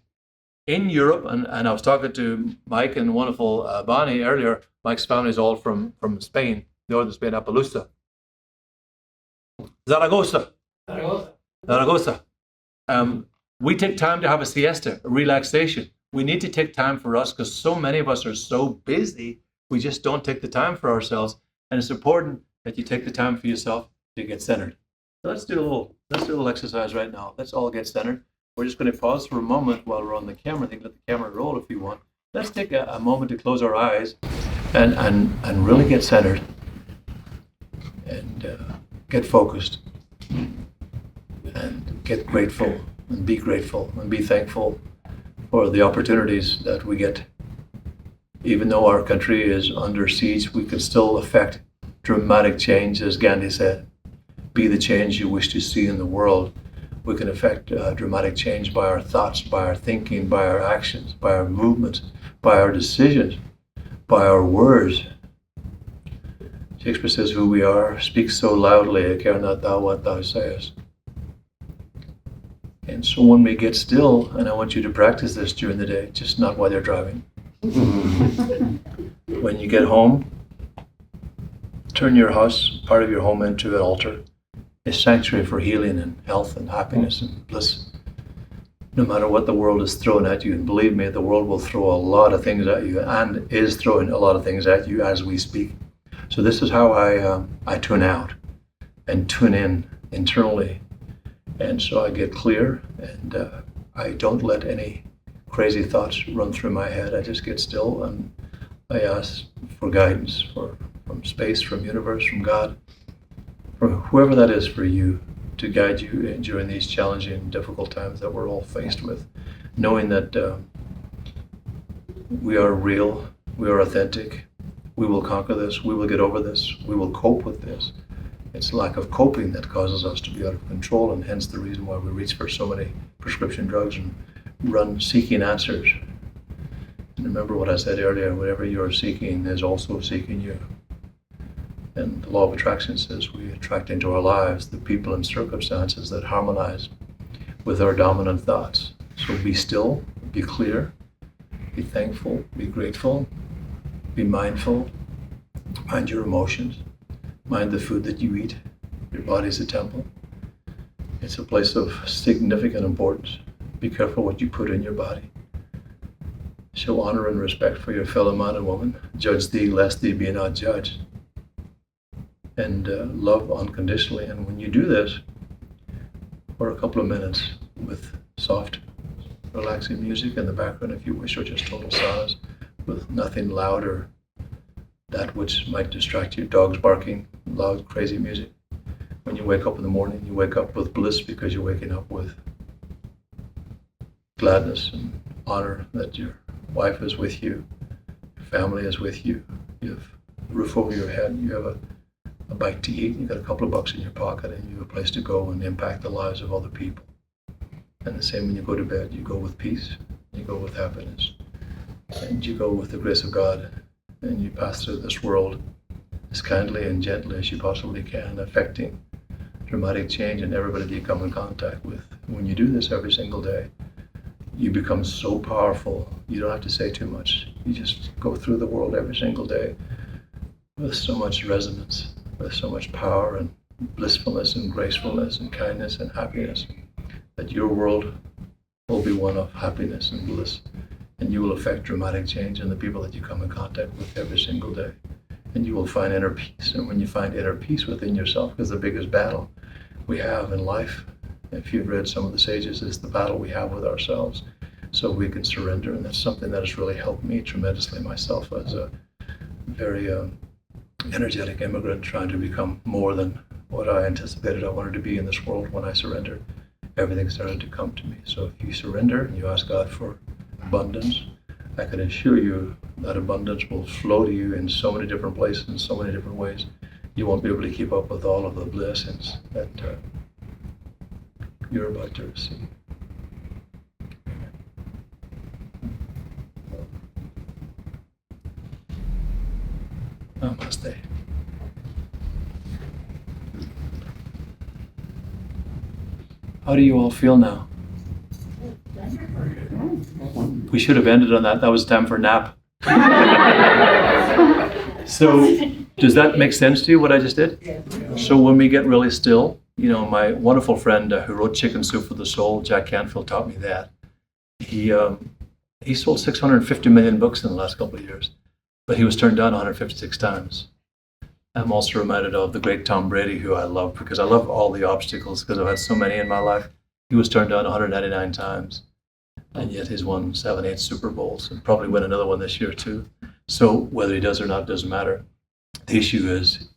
In Europe, and I was talking to Mike and wonderful Bonnie earlier. Mike's family is all from Spain, northern Spain, Apaloosa. Zaragoza. We take time to have a siesta, a relaxation. We need to take time for us because so many of us are so busy, we just don't take the time for ourselves. And it's important that you take the time for yourself to get centered. So let's do a little exercise right now. Let's all get centered. We're just going to pause for a moment while we're on the camera. I think let the camera roll if you want. Let's take a moment to close our eyes and really get centered and get focused and get grateful and be grateful and be thankful for the opportunities that we get. Even though our country is under siege, we can still affect dramatic change, as Gandhi said. Be the change you wish to see in the world. We can affect dramatic change by our thoughts, by our thinking, by our actions, by our movements, by our decisions, by our words. Shakespeare says, who we are speaks so loudly, I care not thou what thou sayest. And so when we get still, and I want you to practice this during the day, just not while you're driving. When you get home, turn your house, part of your home, into an altar, a sanctuary for healing and health and happiness and bliss. No matter what the world is throwing at you, and believe me, the world will throw a lot of things at you and is throwing a lot of things at you as we speak. So this is how I tune out and tune in internally. And so I get clear and I don't let any crazy thoughts run through my head. I just get still and I ask for guidance from space, from universe, from God, from whoever that is for you, to guide you during these challenging, difficult times that we're all faced with, knowing that we are real, we are authentic, we will conquer this, we will get over this, we will cope with this. It's lack of coping that causes us to be out of control, and hence the reason why we reach for so many prescription drugs and run seeking answers. And remember what I said earlier, whatever you're seeking is also seeking you. And the law of attraction says we attract into our lives the people and circumstances that harmonize with our dominant thoughts. So be still, be clear, be thankful, be grateful, be mindful, mind your emotions, mind the food that you eat. Your body's a temple. It's a place of significant importance. Be careful what you put in your body. Show honor and respect for your fellow man and woman. Judge thee, lest thee be not judged. And love unconditionally. And when you do this for a couple of minutes with soft, relaxing music in the background, if you wish, or just total silence with nothing loud or that which might distract you, dogs barking, loud, crazy music. When you wake up in the morning, you wake up with bliss because you're waking up with gladness and honor that your wife is with you, your family is with you, you have a roof over your head, you have a bite to eat, you've got a couple of bucks in your pocket, and you have a place to go and impact the lives of other people. And the same when you go to bed, you go with peace, you go with happiness, and you go with the grace of God, and you pass through this world as kindly and gently as you possibly can, affecting dramatic change in everybody that you come in contact with. When you do this every single day, you become so powerful. You don't have to say too much. You just go through the world every single day with so much resonance, with so much power and blissfulness and gracefulness and kindness and happiness, that your world will be one of happiness and bliss, and you will affect dramatic change in the people that you come in contact with every single day. And you will find inner peace. And when you find inner peace within yourself, because the biggest battle we have in life, if you've read some of the sages, is the battle we have with ourselves, so we can surrender. And that's something that has really helped me tremendously myself as a very energetic immigrant trying to become more than what I anticipated I wanted to be in this world. When I surrendered, everything started to come to me. So if you surrender and you ask God for abundance, I can assure you that abundance will flow to you in so many different places, in so many different ways. You won't be able to keep up with all of the blessings that you're about to receive. Namaste. How do you all feel now? We should have ended on that. That was time for a nap. So, does that make sense to you, what I just did? So when we get really still, my wonderful friend who wrote Chicken Soup for the Soul, Jack Canfield, taught me that. He sold 650 million books in the last couple of years, but he was turned down 156 times. I'm also reminded of the great Tom Brady, who I love, because I love all the obstacles, because I've had so many in my life. He was turned down 199 times, and yet he's won 7, 8 Super Bowls, and probably win another one this year too. So whether he does or not doesn't matter. The issue is,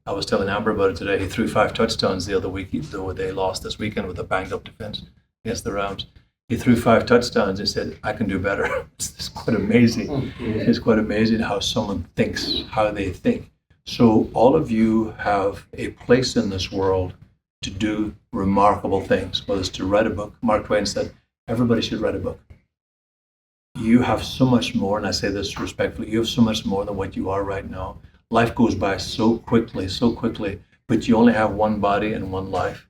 I was telling Amber about it today, he threw 5 touchdowns the other week, though they lost this weekend with a banged up defense against the Rams. He threw 5 touchdowns and said, I can do better. It's quite amazing. It's quite amazing how someone thinks, how they think. So all of you have a place in this world to do remarkable things, whether it's to write a book. Mark Twain said, everybody should write a book. You have so much more, and I say this respectfully, you have so much more than what you are right now. Life goes by so quickly, but you only have one body and one life.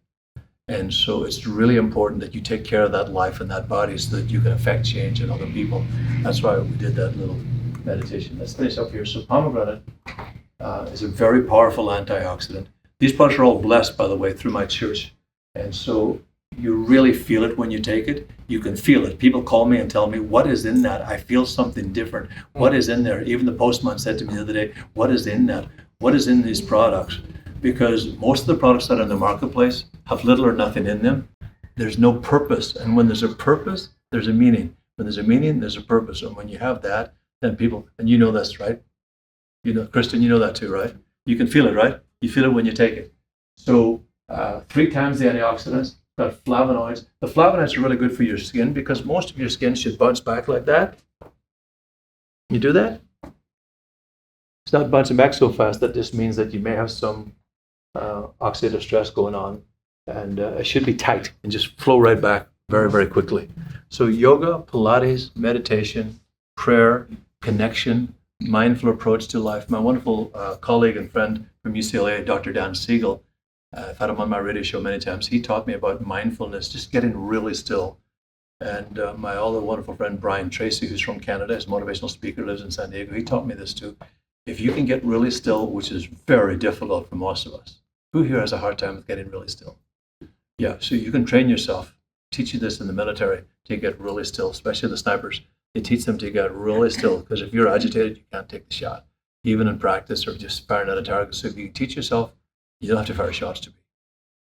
And so it's really important that you take care of that life and that body so that you can affect change in other people. That's why we did that little meditation. Let's finish up here. So pomegranate is a very powerful antioxidant. These products are all blessed, by the way, through my church. And so you really feel it when you take it. You can feel it. People call me and tell me, what is in that? I feel something different. What is in there? Even the postman said to me the other day, what is in that? What is in these products? Because most of the products that are in the marketplace have little or nothing in them. There's no purpose. And when there's a purpose, there's a meaning. When there's a meaning, there's a purpose. And when you have that, then people, and you know this, right? Kristen, you know that too, right? You can feel it, right? You feel it when you take it. So 3 times the antioxidants, got flavonoids. The flavonoids are really good for your skin because most of your skin should bounce back like that. You do that? It's not bouncing back so fast. That just means that you may have some oxidative stress going on, and it should be tight and just flow right back very, very quickly. So yoga, Pilates, meditation, prayer, connection, mindful approach to life. My wonderful colleague and friend from UCLA, Dr. Dan Siegel, I've had him on my radio show many times. He taught me about mindfulness, just getting really still. And my other wonderful friend, Brian Tracy, who's from Canada, is a motivational speaker, lives in San Diego. He taught me this too. If you can get really still, which is very difficult for most of us. Who here has a hard time with getting really still? Yeah, so you can train yourself. Teach you this in the military to get really still, especially the snipers. They teach them to get really still, because if you're agitated, you can't take the shot, even in practice or just firing at a target. So if you teach yourself, you don't have to fire shots to be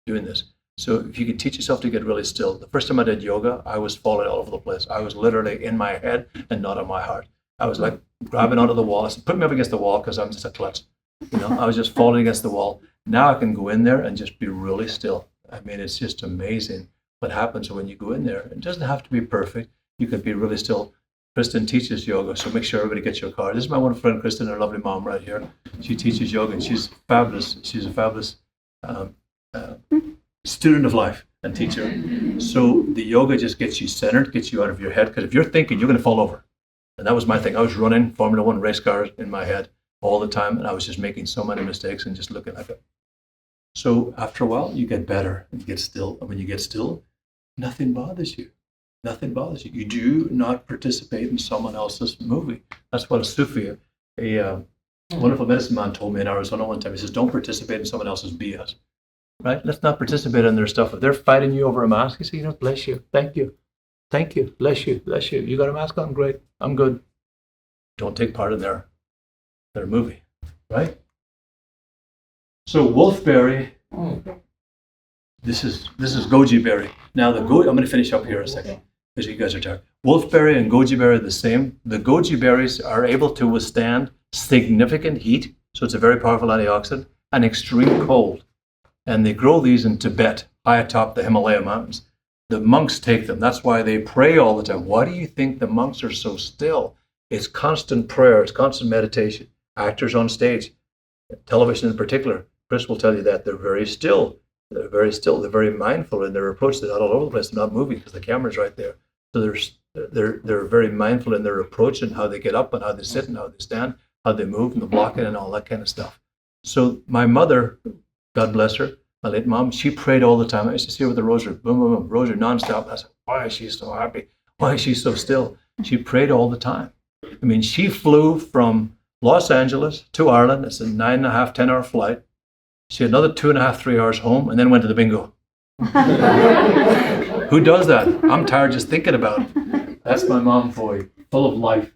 doing this. So if you can teach yourself to get really still. The first time I did yoga, I was falling all over the place. I was literally in my head and not in my heart. I was like grabbing onto the wall. I said, put me up against the wall because I'm just a klutz. I was just falling against the wall. Now I can go in there and just be really still. I mean, it's just amazing what happens when you go in there. It doesn't have to be perfect. You can be really still. Kristen teaches yoga, so make sure everybody gets your card. This is my wonderful friend, Kristen, her lovely mom right here. She teaches yoga, and she's fabulous. She's a fabulous student of life and teacher. So the yoga just gets you centered, gets you out of your head, because if you're thinking, you're going to fall over. And that was my thing. I was running Formula One race cars in my head, all the time, and I was just making so many mistakes and just looking at it. So after a while, you get better and you get still. And when you get still, nothing bothers you. Nothing bothers you. You do not participate in someone else's movie. That's what a Sufi, a wonderful medicine man, told me in Arizona one time. He says, don't participate in someone else's BS. Right? Let's not participate in their stuff. If they're fighting you over a mask, you say, you know, bless you, thank you, bless you, bless you. You got a mask on? Great, I'm good. Don't take part in their movie, right? So wolfberry, this is Goji Berry. Now I'm going to finish up here in a second because you guys are tired. Wolfberry and Goji Berry are the same. The Goji berries are able to withstand significant heat, so it's a very powerful antioxidant, and extreme cold. And they grow these in Tibet, high atop the Himalaya mountains. The monks take them. That's why they pray all the time. Why do you think the monks are so still? It's constant prayer. It's constant meditation. Actors on stage, television in particular, Chris will tell you that they're very still. They're very still. They're very mindful in their approach. They're not all over the place. They're not moving because the camera's right there. So they're very mindful in their approach and how they get up and how they sit and how they stand, how they move and the blocking and all that kind of stuff. So my mother, God bless her, my late mom, she prayed all the time. I used to see her with the rosary, boom, boom, boom, rosary nonstop. I said, why is she so happy? Why is she so still? She prayed all the time. I mean, she flew from Los Angeles to Ireland. It's a 9.5, 10-hour flight. She had another 2.5, 3 hours home and then went to the bingo. Who does that? I'm tired just thinking about it. That's my mom for you, full of life.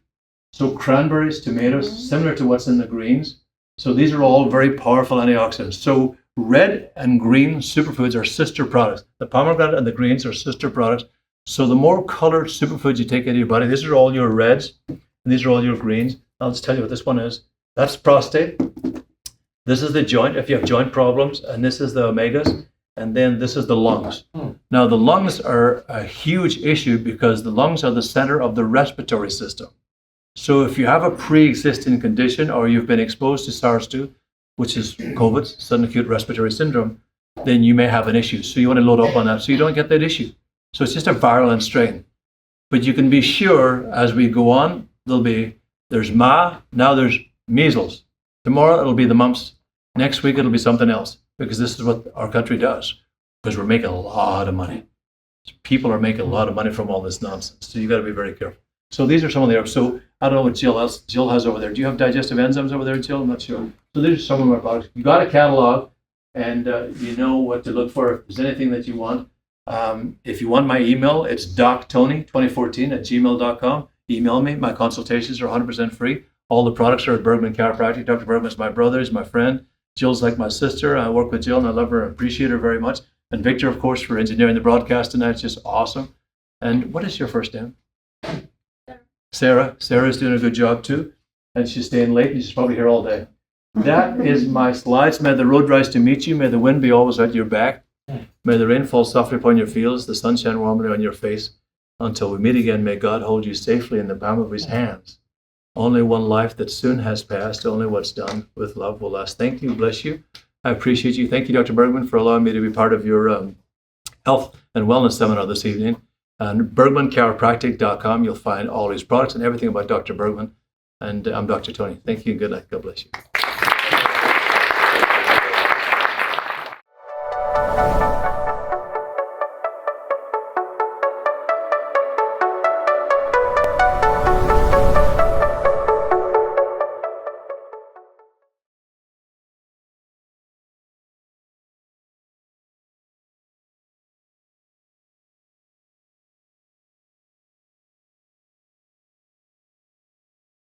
So cranberries, tomatoes, similar to what's in the greens. So these are all very powerful antioxidants. So red and green superfoods are sister products. The pomegranate and the greens are sister products. So the more colored superfoods you take into your body, these are all your reds, and these are all your greens. I'll just tell you what this one is. That's prostate. This is the joint, if you have joint problems, and this is the omegas, and then this is the lungs. Now, the lungs are a huge issue because the lungs are the center of the respiratory system. So if you have a pre-existing condition or you've been exposed to SARS-2, which is COVID, sudden acute respiratory syndrome, then you may have an issue. So you want to load up on that so you don't get that issue. So it's just a virulent strain. But you can be sure as we go on, there's now there's measles. Tomorrow it'll be the mumps. Next week it'll be something else, because this is what our country does, because we're making a lot of money. People are making a lot of money from all this nonsense. So you got to be very careful. So these are some of the herbs. So I don't know what Jill has over there. Do you have digestive enzymes over there, Jill? I'm not sure. So these are some of our products. You got a catalog, and you know what to look for if there's anything that you want. If you want my email, it's doctony2014@gmail.com. Email me. My consultations are 100% free. All the products are at Bergman Chiropractic. Dr. Bergman is my brother. He's my friend. Jill's like my sister. I work with Jill, and I love her and appreciate her very much. And Victor, of course, for engineering the broadcast tonight. It's just awesome. And what is your first name? Sarah. Sarah's doing a good job too. And she's staying late, and she's probably here all day. That is my slides. May the road rise to meet you. May the wind be always at your back. May the rain fall softly upon your fields, the sunshine warmly on your face. Until we meet again, may God hold you safely in the palm of his hands. Only one life that soon has passed. Only what's done with love will last. Thank you. Bless you. I appreciate you. Thank you, Dr. Bergman, for allowing me to be part of your health and wellness seminar this evening. And BergmanChiropractic.com, you'll find all his products and everything about Dr. Bergman. And I'm Dr. Tony. Thank you and good night. God bless you.